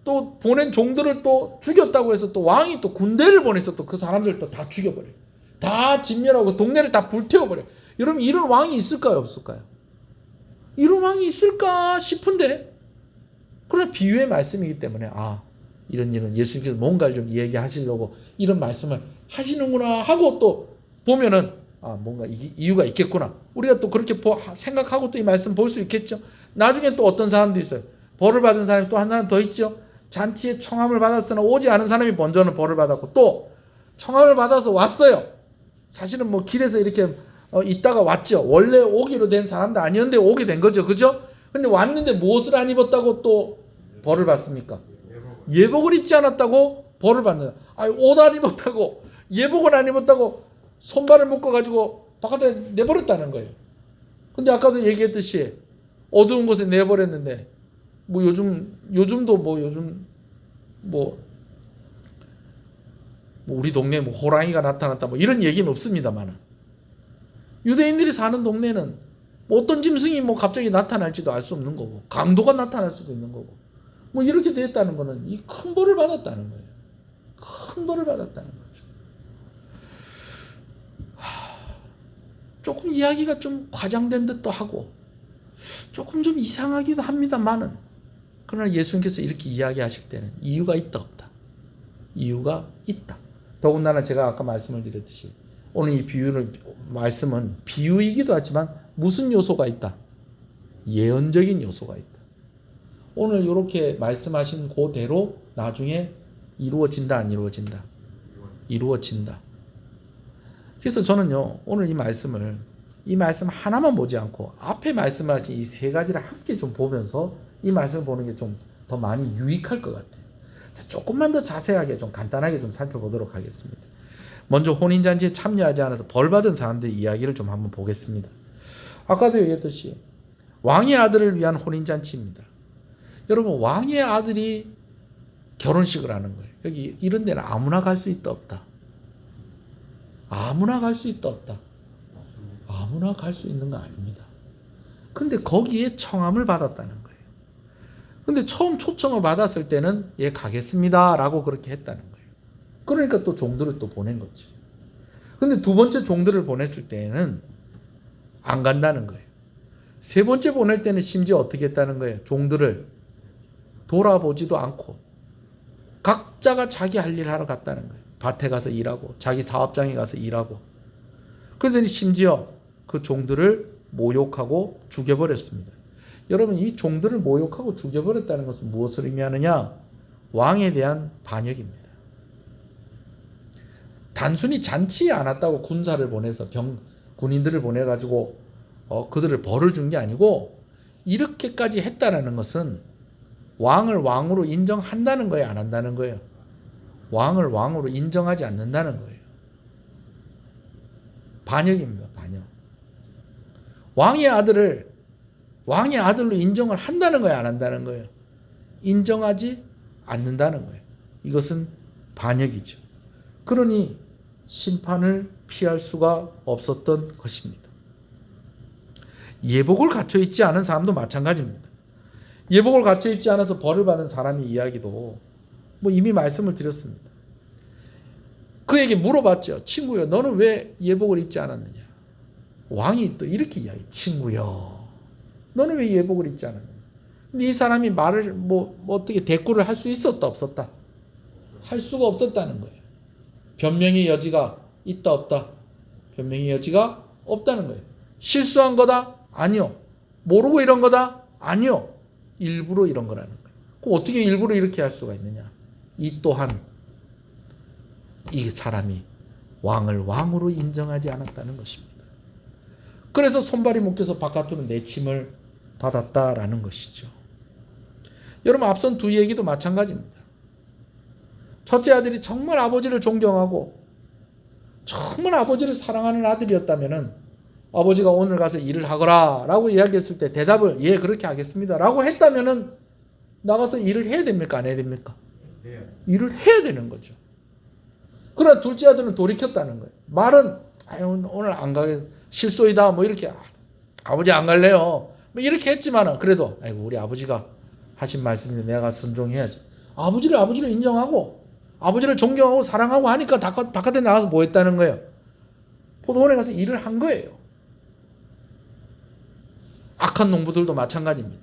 또 보낸 종들을 또 죽였다고 해서 또 왕이 또 군대를 보내서 또 그 사람들 또 다 죽여버려요. 다 진멸하고 동네를 다 불태워버려요. 여러분, 이런 왕이 있을까요, 없을까요? 이런 왕이 있을까 싶은데, 그러나 비유의 말씀이기 때문에 이런 예수님께서 뭔가를 좀 이야기하시려고 이런 말씀을 하시는구나 하고 또 보면은 뭔가 이유가 있겠구나. 우리가 또 그렇게 생각하고 또 이 말씀 볼 수 있겠죠. 나중에 또 어떤 사람도 있어요. 벌을 받은 사람이 또 한 사람 더 있죠. 잔치에 청함을 받았으나 오지 않은 사람이 먼저는 벌을 받았고 또 청함을 받아서 왔어요. 사실은 뭐 길에서 이렇게 있다가 왔죠. 원래 오기로 된 사람도 아니었는데 오게 된 거죠. 그죠? 근데 왔는데 무엇을 안 입었다고 또 벌을 받습니까? 예복을 입지 않았다고 벌을 받는. 옷 안 입었다고, 예복을 안 입었다고 손발을 묶어가지고 바깥에 내버렸다는 거예요. 근데 아까도 얘기했듯이 어두운 곳에 내버렸는데 뭐 요즘도 우리 동네에 뭐 호랑이가 나타났다 뭐 이런 얘기는 없습니다만은 유대인들이 사는 동네는 뭐 어떤 짐승이 뭐 갑자기 나타날지도 알 수 없는 거고 강도가 나타날 수도 있는 거고 뭐 이렇게 됐다는 거는 이 큰 벌을 받았다는 거예요. 큰 벌을 받았다는 거죠. 조금 이야기가 좀 과장된 듯도 하고 조금 좀 이상하기도 합니다만은 그러나 예수님께서 이렇게 이야기하실 때는 이유가 있다 없다. 이유가 있다. 더군다나 제가 아까 말씀을 드렸듯이 오늘 이 말씀은 비유이기도 하지만 무슨 요소가 있다? 예언적인 요소가 있다. 오늘 이렇게 말씀하신 그대로 나중에 이루어진다, 안 이루어진다? 이루어진다. 그래서 저는요, 오늘 이 말씀 하나만 보지 않고 앞에 말씀하신 이 3가지를 함께 좀 보면서 이 말씀을 보는 게 좀 더 많이 유익할 것 같아요. 자, 조금만 더 자세하게 좀 간단하게 좀 살펴보도록 하겠습니다. 먼저 혼인잔치에 참여하지 않아서 벌받은 사람들의 이야기를 좀 한번 보겠습니다. 아까도 얘기했듯이 왕의 아들을 위한 혼인잔치입니다. 여러분, 왕의 아들이 결혼식을 하는 거예요. 여기 이런 데는 아무나 갈 수 있다 없다? 아무나 갈 수 있다 없다? 아무나 갈 수 있는 거 아닙니다. 근데 거기에 청함을 받았다는 거예요. 근데 처음 초청을 받았을 때는 예, 가겠습니다 라고 그렇게 했다는 거예요. 그러니까 또 종들을 또 보낸 거죠. 근데 두 번째 종들을 보냈을 때는 안 간다는 거예요. 세 번째 보낼 때는 심지어 어떻게 했다는 거예요? 종들을 돌아보지도 않고 각자가 자기 할 일 하러 갔다는 거예요. 밭에 가서 일하고 자기 사업장에 가서 일하고 그러더니 심지어 그 종들을 모욕하고 죽여버렸습니다. 여러분, 이 종들을 모욕하고 죽여버렸다는 것은 무엇을 의미하느냐? 왕에 대한 반역입니다. 단순히 잔치에 안 왔다고 군사를 보내서 군인들을 보내가지고 그들을 벌을 준 게 아니고 이렇게까지 했다라는 것은 왕을 왕으로 인정한다는 거예요, 안 한다는 거예요? 왕을 왕으로 인정하지 않는다는 거예요. 반역입니다, 반역. 왕의 아들로 인정을 한다는 거예요, 안 한다는 거예요? 인정하지 않는다는 거예요. 이것은 반역이죠. 그러니 심판을 피할 수가 없었던 것입니다. 예복을 갖춰 있지 않은 사람도 마찬가지입니다. 예복을 갖춰 입지 않아서 벌을 받은 사람의 이야기도 뭐 이미 말씀을 드렸습니다. 그에게 물어봤죠. 친구여, 너는 왜 예복을 입지 않았느냐? 왕이 또 이렇게 이야기, 친구여, 너는 왜 예복을 입지 않았느냐? 근데 이 사람이 말을 뭐 어떻게 대꾸를 할 수 있었다 없었다? 할 수가 없었다는 거예요. 변명의 여지가 있다 없다? 변명의 여지가 없다는 거예요. 실수한 거다? 아니요. 모르고 이런 거다? 아니요. 일부러 이런 거라는 거예요. 그럼 어떻게 일부러 이렇게 할 수가 있느냐? 이 또한 이 사람이 왕을 왕으로 인정하지 않았다는 것입니다. 그래서 손발이 묶여서 바깥으로 내침을 받았다라는 것이죠. 여러분, 앞선 두 얘기도 마찬가지입니다. 첫째 아들이 정말 아버지를 존경하고 정말 아버지를 사랑하는 아들이었다면 아버지가 오늘 가서 일을 하거라 라고 이야기했을 때 대답을 예, 그렇게 하겠습니다 라고 했다면 나가서 일을 해야 됩니까? 안 해야 됩니까? 일을 해야 되는 거죠. 그러나 둘째 아들은 돌이켰다는 거예요. 말은 오늘 안 가게 실소이다 뭐 이렇게 아버지 안 갈래요 뭐 이렇게 했지만 그래도 아이고 우리 아버지가 하신 말씀인데 내가 순종해야지. 아버지를 인정하고 아버지를 존경하고 사랑하고 하니까 바깥에 나가서 뭐 했다는 거예요? 포도원에 가서 일을 한 거예요. 악한 농부들도 마찬가지입니다.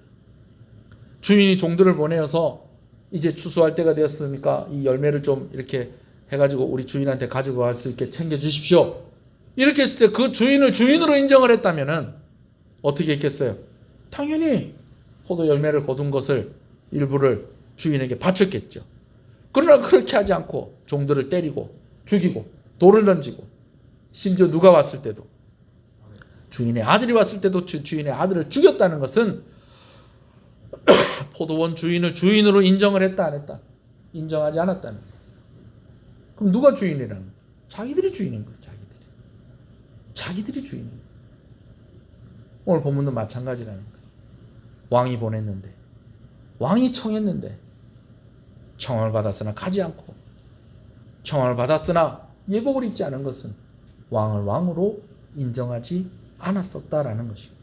주인이 종들을 보내어서 이제 추수할 때가 되었으니까 이 열매를 좀 이렇게 해가지고 우리 주인한테 가지고 갈 수 있게 챙겨주십시오. 이렇게 했을 때 그 주인을 주인으로 인정을 했다면 어떻게 했겠어요? 당연히 포도 열매를 거둔 것을 일부를 주인에게 바쳤겠죠. 그러나 그렇게 하지 않고 종들을 때리고 죽이고 돌을 던지고 심지어 누가 왔을 때도 주인의 아들이 왔을 때도 주인의 아들을 죽였다는 것은 포도원 주인을 주인으로 인정을 했다 안 했다? 인정하지 않았다는 거예요. 그럼 누가 주인이라는 거예요? 자기들이 주인인 거예요. 자기들이 주인인 거예요. 오늘 본문도 마찬가지라는 거예요. 왕이 보냈는데 왕이 청했는데 청함을 받았으나 가지 않고 청함을 받았으나 예복을 입지 않은 것은 왕을 왕으로 인정하지 않았었다라는 것입니다.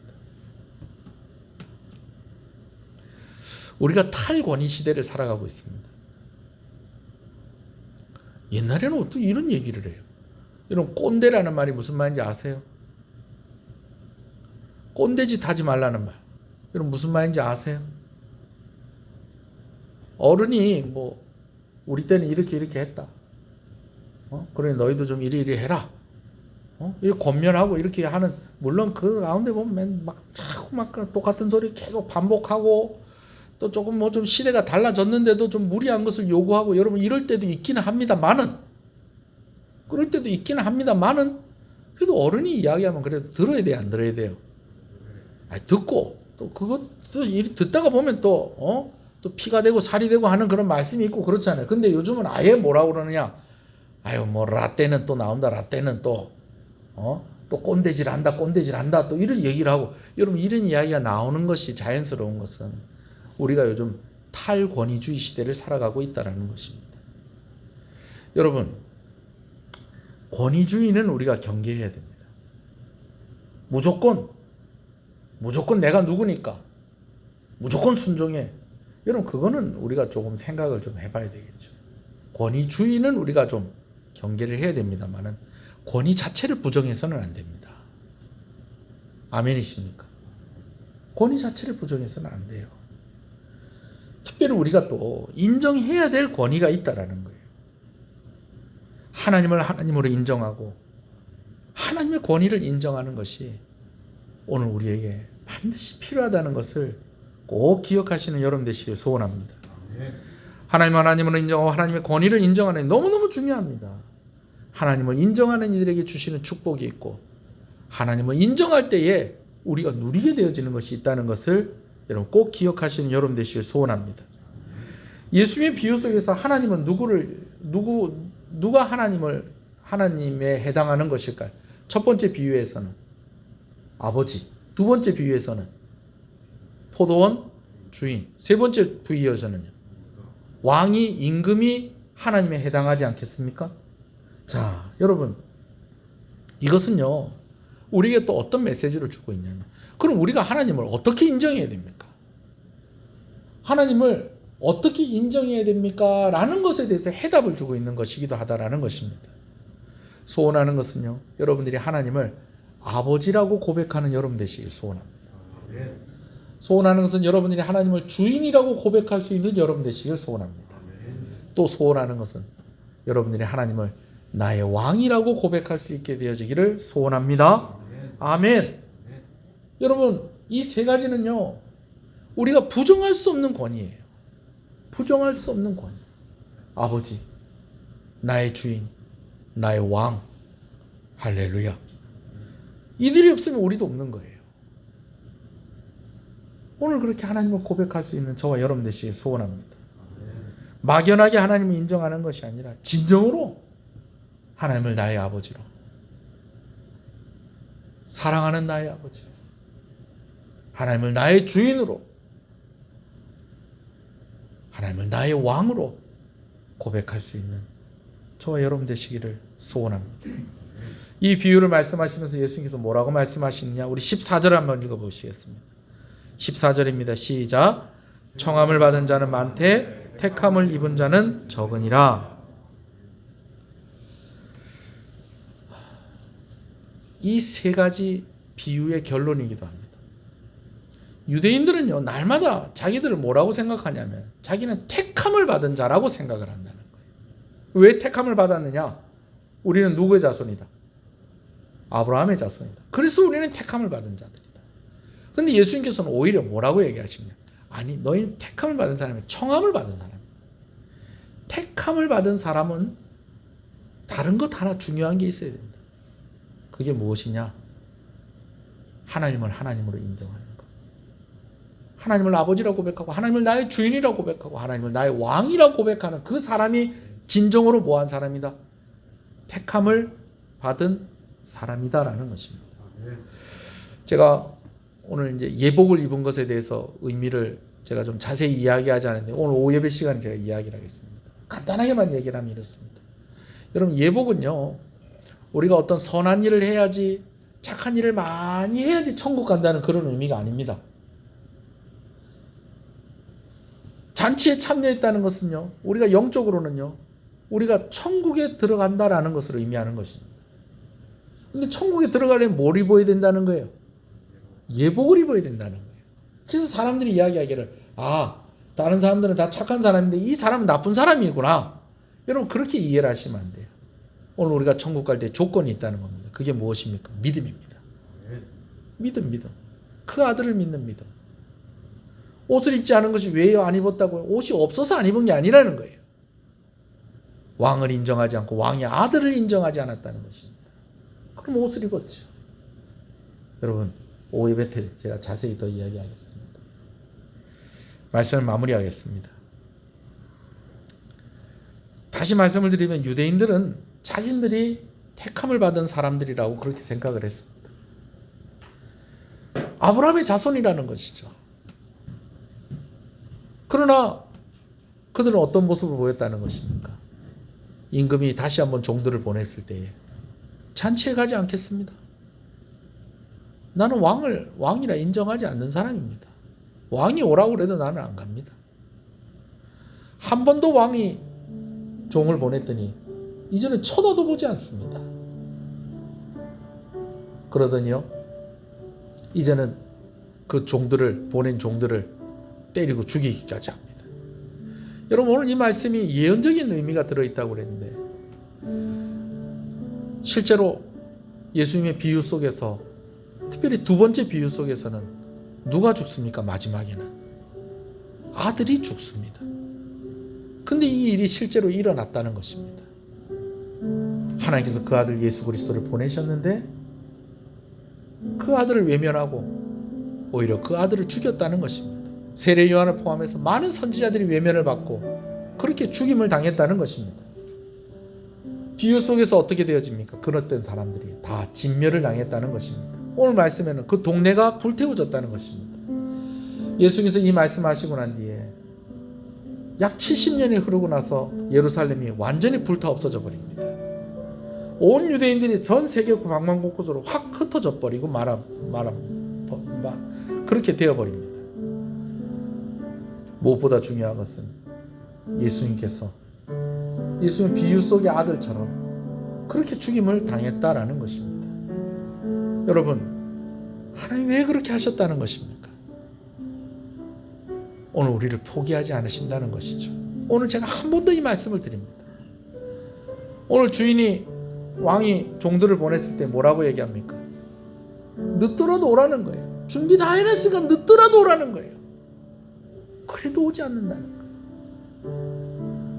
우리가 탈권위 시대를 살아가고 있습니다. 옛날에는 어떻게 이런 얘기를 해요? 여러분, 꼰대라는 말이 무슨 말인지 아세요? 꼰대짓 하지 말라는 말. 여러분 무슨 말인지 아세요? 어른이 뭐 우리 때는 이렇게 했다. 그러니 너희도 좀 이리 해라. 이렇게 권면하고 이렇게 하는, 물론 그 가운데 보면 막 자꾸 막 똑같은 소리 계속 반복하고 또 조금 뭐 좀 시대가 달라졌는데도 좀 무리한 것을 요구하고 여러분 이럴 때도 있기는 합니다만은, 그럴 때도 있기는 합니다만은 그래도 어른이 이야기하면 그래도 들어야 돼요, 안 들어야 돼요? 듣고 또 그것 듣다가 보면 또 피가 되고 살이 되고 하는 그런 말씀이 있고 그렇잖아요. 근데 요즘은 아예 뭐라고 그러느냐? 뭐 라떼는 또 나온다. 라떼는 또 꼰대질 한다. 또 이런 얘기를 하고, 여러분 이런 이야기가 나오는 것이 자연스러운 것은 우리가 요즘 탈권위주의 시대를 살아가고 있다는 것입니다. 여러분, 권위주의는 우리가 경계해야 됩니다. 무조건 내가 누구니까 무조건 순종해. 여러분 그거는 우리가 조금 생각을 좀 해봐야 되겠죠. 권위주의는 우리가 좀 경계를 해야 됩니다만은 권위 자체를 부정해서는 안 됩니다. 아멘이십니까? 권위 자체를 부정해서는 안 돼요. 특별히 우리가 또 인정해야 될 권위가 있다라는 거예요. 하나님을 하나님으로 인정하고 하나님의 권위를 인정하는 것이 오늘 우리에게 반드시 필요하다는 것을 꼭 기억하시는 여러분 되시길 소원합니다. 하나님으로 인정하고 하나님의 권위를 인정하는 게 너무너무 중요합니다. 하나님을 인정하는 이들에게 주시는 축복이 있고 하나님을 인정할 때에 우리가 누리게 되어지는 것이 있다는 것을 여러분 꼭 기억하시는 여러분 되시길 소원합니다. 예수님의 비유 속에서 하나님은 누가 하나님에 해당하는 것일까요? 첫 번째 비유에서는 아버지, 두 번째 비유에서는 포도원 주인, 세 번째 비유에서는요 왕이, 임금이 하나님에 해당하지 않겠습니까? 자, 여러분, 이것은요 우리에게 또 어떤 메시지를 주고 있냐면, 그럼 우리가 하나님을 어떻게 인정해야 됩니까? 하나님을 어떻게 인정해야 됩니까? 라는 것에 대해서 해답을 주고 있는 것이기도 하다라는 것입니다. 소원하는 것은요, 여러분들이 하나님을 아버지라고 고백하는 여러분 되시길 소원합니다. 소원하는 것은 여러분들이 하나님을 주인이라고 고백할 수 있는 여러분 되시길 소원합니다. 또 소원하는 것은 여러분들이 하나님을 나의 왕이라고 고백할 수 있게 되어지기를 소원합니다. 아멘. 여러분, 이 세 가지는요 우리가 부정할 수 없는 권위예요. 부정할 수 없는 권위. 아버지, 나의 주인, 나의 왕. 할렐루야. 이들이 없으면 우리도 없는 거예요. 오늘 그렇게 하나님을 고백할 수 있는 저와 여러분 되시길 소원합니다. 막연하게 하나님을 인정하는 것이 아니라 진정으로 하나님을 나의 아버지로, 사랑하는 나의 아버지, 하나님을 나의 주인으로, 하나님을 나의 왕으로 고백할 수 있는 저와 여러분 되시기를 소원합니다. 이 비유를 말씀하시면서 예수님께서 뭐라고 말씀하시느냐, 우리 14절 한번 읽어보시겠습니다. 14절입니다. 시작. 청함을 받은 자는 많되 택함을 입은 자는 적으니라. 이 세 가지 비유의 결론이기도 합니다. 유대인들은요 날마다 자기들을 뭐라고 생각하냐면 자기는 택함을 받은 자라고 생각을 한다는 거예요. 왜 택함을 받았느냐? 우리는 누구의 자손이다? 아브라함의 자손이다. 그래서 우리는 택함을 받은 자들이다. 근데 예수님께서는 오히려 뭐라고 얘기하시냐? 아니, 너희는 택함을 받은 사람이 청함을 받은 사람이다. 택함을 받은 사람은 다른 것 하나 중요한 게 있어야 됩니다. 그게 무엇이냐? 하나님을 하나님으로 인정하는 것. 하나님을 아버지라고 고백하고, 하나님을 나의 주인이라고 고백하고, 하나님을 나의 왕이라고 고백하는 그 사람이 진정으로 뭐한 사람이다? 택함을 받은 사람이다라는 것입니다. 제가 오늘 이제 예복을 입은 것에 대해서 의미를 제가 좀 자세히 이야기하지 않았는데, 오늘 오예배 시간에 제가 이야기를 하겠습니다. 간단하게만 얘기를 하면 이렇습니다. 여러분, 예복은요 우리가 어떤 선한 일을 해야지, 착한 일을 많이 해야지 천국 간다는 그런 의미가 아닙니다. 잔치에 참여했다는 것은요 우리가 영적으로는요 우리가 천국에 들어간다라는 것을 의미하는 것입니다. 근데 천국에 들어가려면 뭘 입어야 된다는 거예요? 예복을 입어야 된다는 거예요. 그래서 사람들이 이야기하기를, 다른 사람들은 다 착한 사람인데 이 사람은 나쁜 사람이구나. 여러분, 그렇게 이해를 하시면 안 돼요. 오늘 우리가 천국 갈 때 조건이 있다는 겁니다. 그게 무엇입니까? 믿음입니다. 믿음. 그 아들을 믿는 믿음. 옷을 입지 않은 것이 왜요? 안 입었다고요? 옷이 없어서 안 입은 게 아니라는 거예요. 왕을 인정하지 않고 왕의 아들을 인정하지 않았다는 것입니다. 그럼 옷을 입었죠. 여러분, 오예배 때 제가 자세히 더 이야기하겠습니다. 말씀을 마무리하겠습니다. 다시 말씀을 드리면 유대인들은 자신들이 택함을 받은 사람들이라고 그렇게 생각을 했습니다. 아브라함의 자손이라는 것이죠. 그러나 그들은 어떤 모습을 보였다는 것입니까? 임금이 다시 한번 종들을 보냈을 때에 잔치에 가지 않겠습니다. 나는 왕이라 인정하지 않는 사람입니다. 왕이 오라고 그래도 나는 안 갑니다. 한 번도 왕이 종을 보냈더니 이제는 쳐다도 보지 않습니다. 그러더니요 이제는 그 보낸 종들을 때리고 죽이기까지 합니다. 여러분, 오늘 이 말씀이 예언적인 의미가 들어있다고 그랬는데, 실제로 예수님의 비유 속에서, 특별히 두 번째 비유 속에서는 누가 죽습니까? 마지막에는 아들이 죽습니다. 근데 이 일이 실제로 일어났다는 것입니다. 하나님께서 그 아들 예수 그리스도를 보내셨는데 그 아들을 외면하고 오히려 그 아들을 죽였다는 것입니다. 세례 요한을 포함해서 많은 선지자들이 외면을 받고 그렇게 죽임을 당했다는 것입니다. 비유 속에서 어떻게 되어집니까? 그릇된 사람들이 다 진멸을 당했다는 것입니다. 오늘 말씀에는 그 동네가 불태워졌다는 것입니다. 예수께서 이 말씀하시고 난 뒤에 약 70년이 흐르고 나서 예루살렘이 완전히 불타 없어져 버립니다. 온 유대인들이 전 세계 방방 곳곳으로 확 흩어져 버리고 그렇게 되어 버립니다. 무엇보다 중요한 것은 예수님께서 예수님 비유 속의 아들처럼 그렇게 죽임을 당했다라는 것입니다. 여러분, 하나님 왜 그렇게 하셨다는 것입니까? 오늘 우리를 포기하지 않으신다는 것이죠. 오늘 제가 한 번 더 이 말씀을 드립니다. 오늘 주인이 왕이 종들을 보냈을 때 뭐라고 얘기합니까? 늦더라도 오라는 거예요. 준비 다 해놨으니까 늦더라도 오라는 거예요. 그래도 오지 않는다는 거예요.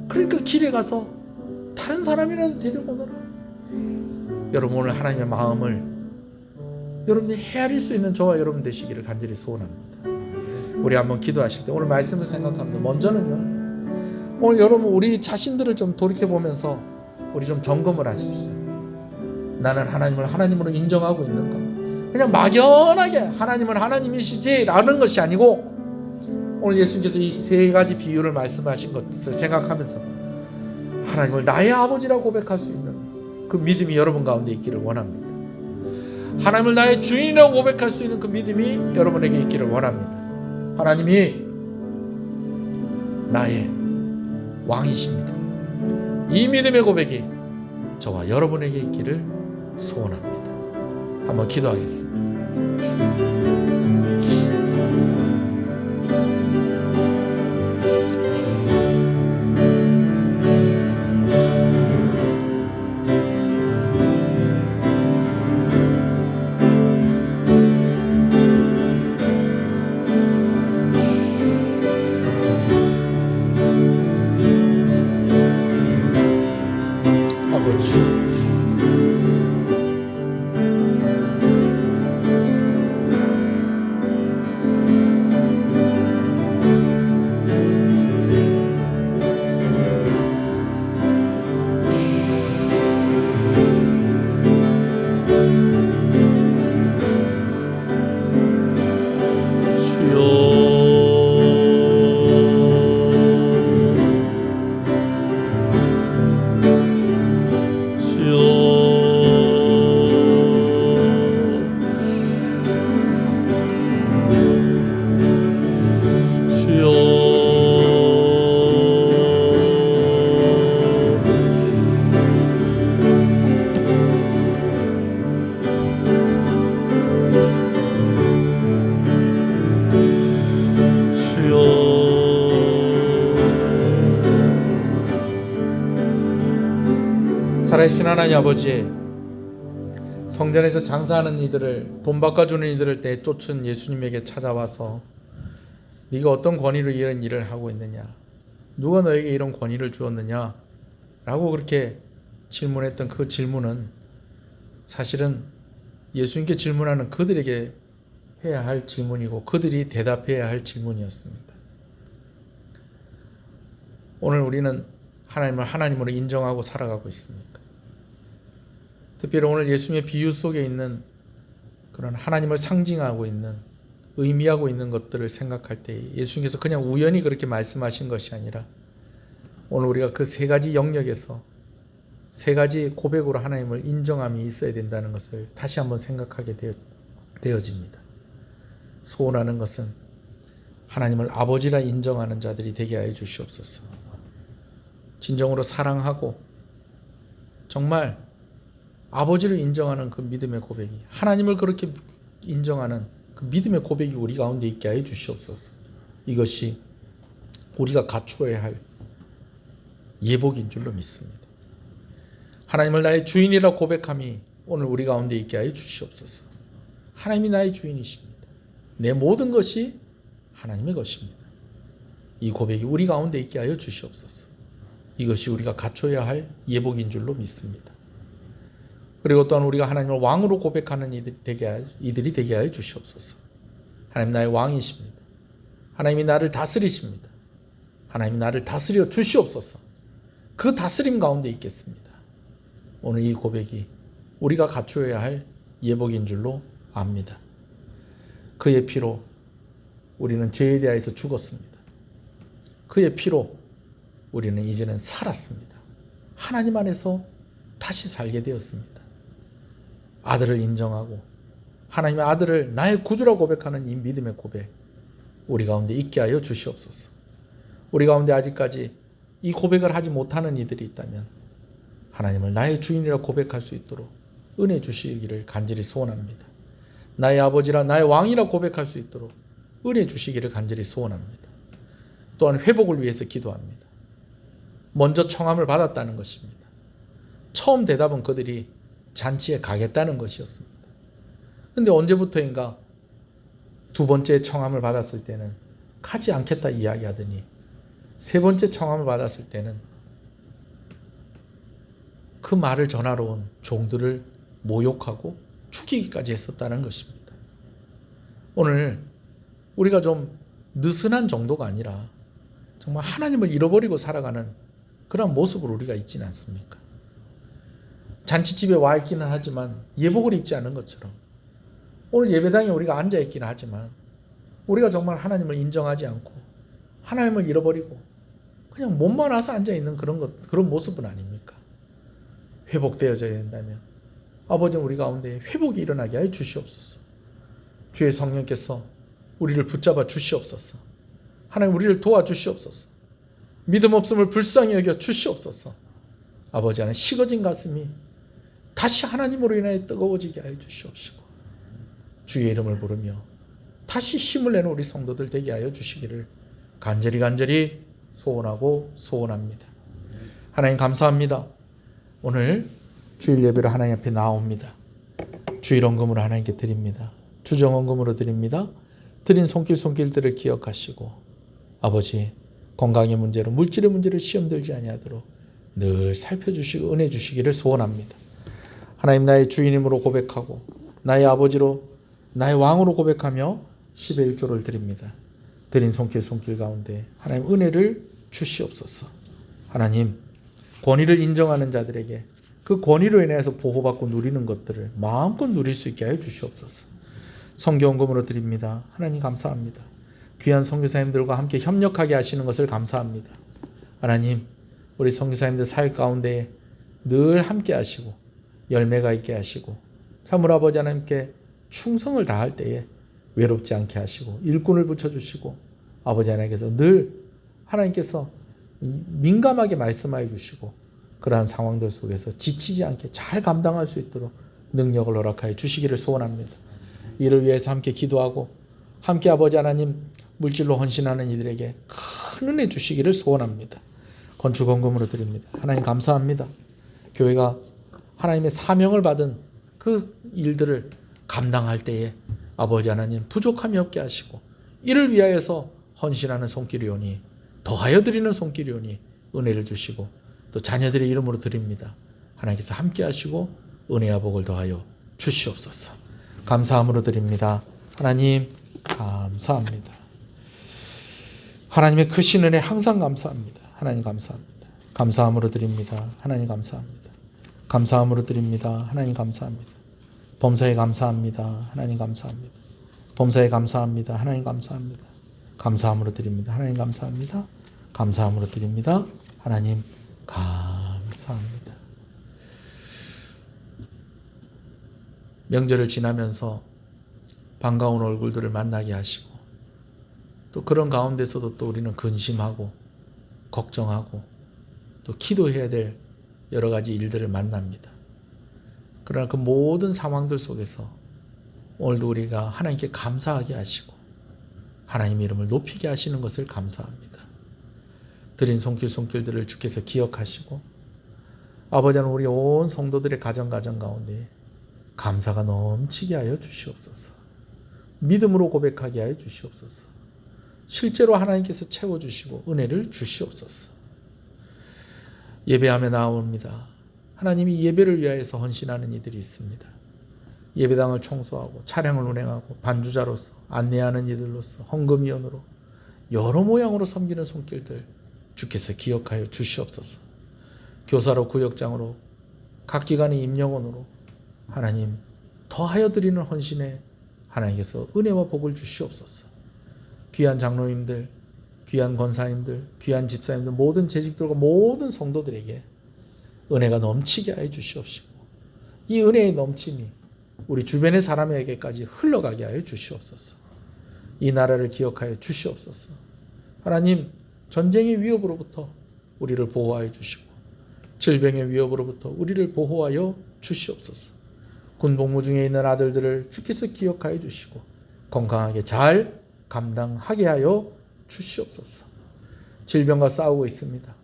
그러니까 길에 가서 다른 사람이라도 데리고 오너라. 여러분, 오늘 하나님의 마음을 여러분이 헤아릴 수 있는 저와 여러분 되시기를 간절히 소원합니다. 우리 한번 기도하실 때 오늘 말씀을 생각합니다. 먼저는요, 오늘 여러분 우리 자신들을 좀 돌이켜보면서 우리 좀 점검을 하십시다. 나는 하나님을 하나님으로 인정하고 있는가? 그냥 막연하게 하나님은 하나님이시지 라는 것이 아니고, 오늘 예수님께서 이 세 가지 비유를 말씀하신 것을 생각하면서 하나님을 나의 아버지라고 고백할 수 있는 그 믿음이 여러분 가운데 있기를 원합니다. 하나님을 나의 주인이라고 고백할 수 있는 그 믿음이 여러분에게 있기를 원합니다. 하나님이 나의 왕이십니다. 이 믿음의 고백이 저와 여러분에게 있기를 소원합니다. 한번 기도하겠습니다. 살아계신 하나님 아버지, 성전에서 장사하는 이들을, 돈 바꿔주는 이들을 내쫓은 예수님에게 찾아와서 네가 어떤 권위로 이런 일을 하고 있느냐, 누가 너에게 이런 권위를 주었느냐 라고 그렇게 질문했던 그 질문은 사실은 예수님께 질문하는 그들에게 해야 할 질문이고 그들이 대답해야 할 질문이었습니다. 오늘 우리는 하나님을 하나님으로 인정하고 살아가고 있습니까? 특별히 오늘 예수님의 비유 속에 있는 그런 하나님을 상징하고 있는, 의미하고 있는 것들을 생각할 때 예수님께서 그냥 우연히 그렇게 말씀하신 것이 아니라 오늘 우리가 그 세 가지 영역에서 세 가지 고백으로 하나님을 인정함이 있어야 된다는 것을 다시 한번 생각하게 되어집니다. 소원하는 것은 하나님을 아버지라 인정하는 자들이 되게 하여 주시옵소서. 진정으로 사랑하고 정말 아버지를 인정하는 그 믿음의 고백이, 하나님을 그렇게 인정하는 그 믿음의 고백이 우리 가운데 있게 하여 주시옵소서. 이것이 우리가 갖추어야 할 예복인 줄로 믿습니다. 하나님을 나의 주인이라 고백함이 오늘 우리 가운데 있게 하여 주시옵소서. 하나님이 나의 주인이십니다. 내 모든 것이 하나님의 것입니다. 이 고백이 우리 가운데 있게 하여 주시옵소서. 이것이 우리가 갖춰야 할 예복인 줄로 믿습니다. 그리고 또한 우리가 하나님을 왕으로 고백하는 이들이 되게 하여 주시옵소서. 하나님 나의 왕이십니다. 하나님이 나를 다스리십니다. 하나님이 나를 다스려 주시옵소서. 그 다스림 가운데 있겠습니다. 오늘 이 고백이 우리가 갖추어야 할 예복인 줄로 압니다. 그의 피로 우리는 죄에 대하여서 죽었습니다. 그의 피로 우리는 이제는 살았습니다. 하나님 안에서 다시 살게 되었습니다. 아들을 인정하고 하나님의 아들을 나의 구주라고 고백하는 이 믿음의 고백, 우리 가운데 있게 하여 주시옵소서. 우리 가운데 아직까지 이 고백을 하지 못하는 이들이 있다면 하나님을 나의 주인이라 고백할 수 있도록 은혜 주시기를 간절히 소원합니다. 나의 아버지라 나의 왕이라 고백할 수 있도록 은혜 주시기를 간절히 소원합니다. 또한 회복을 위해서 기도합니다. 먼저 청함을 받았다는 것입니다. 처음 대답은 그들이 잔치에 가겠다는 것이었습니다. 그런데 언제부터인가 두 번째 청함을 받았을 때는 가지 않겠다 이야기하더니 세 번째 청함을 받았을 때는 그 말을 전하러 온 종들을 모욕하고 죽이기까지 했었다는 것입니다. 오늘 우리가 좀 느슨한 정도가 아니라 정말 하나님을 잃어버리고 살아가는 그런 모습으로 우리가 있지는 않습니까? 잔치집에 와 있기는 하지만 예복을 입지 않은 것처럼 오늘 예배당에 우리가 앉아 있기는 하지만 우리가 정말 하나님을 인정하지 않고 하나님을 잃어버리고 그냥 몸만 와서 앉아 있는 그런 모습은 아닙니까? 회복되어져야 된다면 아버지 우리 가운데 회복이 일어나게 하여 주시옵소서. 주의 성령께서 우리를 붙잡아 주시옵소서. 하나님 우리를 도와주시옵소서. 믿음 없음을 불쌍히 여겨 주시옵소서. 아버지 하나님 식어진 가슴이 다시 하나님으로 인하여 뜨거워지게 하여 주시옵시고 주의 이름을 부르며 다시 힘을 내는 우리 성도들 되게 하여 주시기를 간절히 소원하고 소원합니다. 하나님 감사합니다. 오늘 주일 예배로 하나님 앞에 나옵니다. 주일 헌금으로 하나님께 드립니다. 주정 헌금으로 드립니다. 드린 손길들을 기억하시고 아버지 건강의 문제로 물질의 문제로 시험 들지 아니하도록 늘 살펴주시고 은혜 주시기를 소원합니다. 하나님 나의 주인임으로 고백하고 나의 아버지로 나의 왕으로 고백하며 10의 1조를 드립니다. 드린 손길 가운데 하나님 은혜를 주시옵소서. 하나님 권위를 인정하는 자들에게 그 권위로 인해서 보호받고 누리는 것들을 마음껏 누릴 수 있게 하여 주시옵소서. 선교헌금으로 드립니다. 하나님 감사합니다. 귀한 선교사님들과 함께 협력하게 하시는 것을 감사합니다. 하나님 우리 선교사님들 사역 가운데 늘 함께 하시고 열매가 있게 하시고 사물 아버지 하나님께 충성을 다할 때에 외롭지 않게 하시고 일꾼을 붙여주시고 아버지 하나님께서 늘 하나님께서 민감하게 말씀하여 주시고 그러한 상황들 속에서 지치지 않게 잘 감당할 수 있도록 능력을 허락하여 주시기를 소원합니다. 이를 위해서 함께 기도하고 함께 아버지 하나님 물질로 헌신하는 이들에게 큰 은혜 주시기를 소원합니다. 건축헌금으로 드립니다. 하나님 감사합니다. 교회가 하나님의 사명을 받은 그 일들을 감당할 때에 아버지 하나님 부족함이 없게 하시고 이를 위하여서 헌신하는 손길이 오니 더하여 드리는 손길이 오니 은혜를 주시고 또 자녀들의 이름으로 드립니다. 하나님께서 함께 하시고 은혜와 복을 더하여 주시옵소서. 감사함으로 드립니다. 하나님 감사합니다. 하나님의 크신 은혜 항상 감사합니다. 하나님 감사합니다. 감사함으로 드립니다. 하나님 감사합니다. 감사함으로 드립니다. 하나님 감사합니다. 범사에 감사합니다. 하나님 감사합니다. 범사에 감사합니다. 하나님 감사합니다. 감사함으로 드립니다. 하나님 감사합니다. 감사함으로 드립니다. 하나님 감사합니다. 명절을 지나면서 반가운 얼굴들을 만나게 하시고 또 그런 가운데서도 또 우리는 근심하고 걱정하고 또 기도해야 될 여러 가지 일들을 만납니다. 그러나 그 모든 상황들 속에서 오늘도 우리가 하나님께 감사하게 하시고 하나님 이름을 높이게 하시는 것을 감사합니다. 드린 손길들을 주께서 기억하시고 아버지 하나님 우리 온 성도들의 가정 가운데 감사가 넘치게 하여 주시옵소서. 믿음으로 고백하게 하여 주시옵소서. 실제로 하나님께서 채워주시고 은혜를 주시옵소서. 예배하며 나옵니다. 하나님이 예배를 위하여서 헌신하는 이들이 있습니다. 예배당을 청소하고 차량을 운행하고 반주자로서 안내하는 이들로서 헌금위원으로 여러 모양으로 섬기는 손길들 주께서 기억하여 주시옵소서. 교사로 구역장으로 각 기관의 임영원으로 하나님 더하여 드리는 헌신에 하나님께서 은혜와 복을 주시옵소서. 귀한 장로님들, 귀한 권사님들, 귀한 집사님들, 모든 재직들과 모든 성도들에게 은혜가 넘치게 하여 주시옵시고 이 은혜의 넘침이 우리 주변의 사람에게까지 흘러가게 하여 주시옵소서. 이 나라를 기억하여 주시옵소서. 하나님, 전쟁의 위협으로부터 우리를 보호하여 주시고 질병의 위협으로부터 우리를 보호하여 주시옵소서. 군복무 중에 있는 아들들을 주께서 기억하여 주시고 건강하게 잘 감당하게 하여 주시옵소서. 질병과 싸우고 있습니다.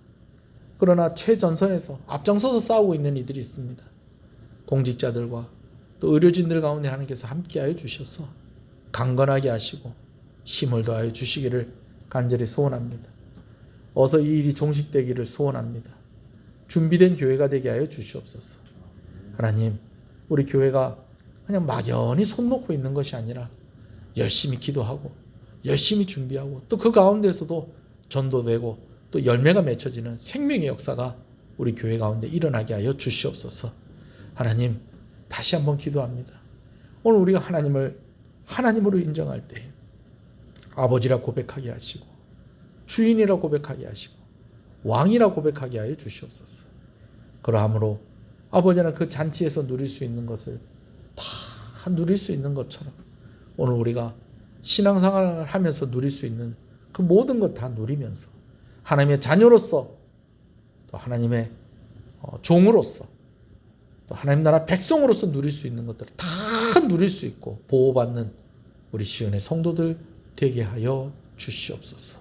그러나 최전선에서 앞장서서 싸우고 있는 이들이 있습니다. 공직자들과 또 의료진들 가운데 하나님께서 함께하여 주셔서 강건하게 하시고 힘을 더하여 주시기를 간절히 소원합니다. 어서 이 일이 종식되기를 소원합니다. 준비된 교회가 되게 하여 주시옵소서. 하나님, 우리 교회가 그냥 막연히 손 놓고 있는 것이 아니라 열심히 기도하고 열심히 준비하고 또 그 가운데서도 전도되고 또 열매가 맺혀지는 생명의 역사가 우리 교회 가운데 일어나게 하여 주시옵소서. 하나님, 다시 한번 기도합니다. 오늘 우리가 하나님을 하나님으로 인정할 때 아버지라 고백하게 하시고 주인이라 고백하게 하시고 왕이라 고백하게 하여 주시옵소서. 그러함으로 아버지는 그 잔치에서 누릴 수 있는 것을 다 누릴 수 있는 것처럼 오늘 우리가 신앙생활을 하면서 누릴 수 있는 그 모든 것 다 누리면서 하나님의 자녀로서 또 하나님의 종으로서 또 하나님 나라 백성으로서 누릴 수 있는 것들을 다 누릴 수 있고 보호받는 우리 시온의 성도들 되게 하여 주시옵소서.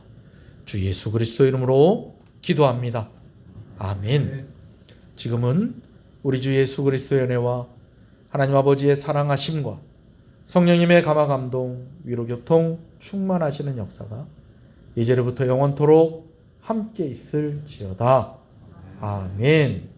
주 예수 그리스도 이름으로 기도합니다. 아멘. 지금은 우리 주 예수 그리스도의 은혜와 하나님 아버지의 사랑하심과 성령님의 감화 감동 위로 교통 충만하시는 역사가 이제로부터 영원토록 함께 있을지어다. 아멘.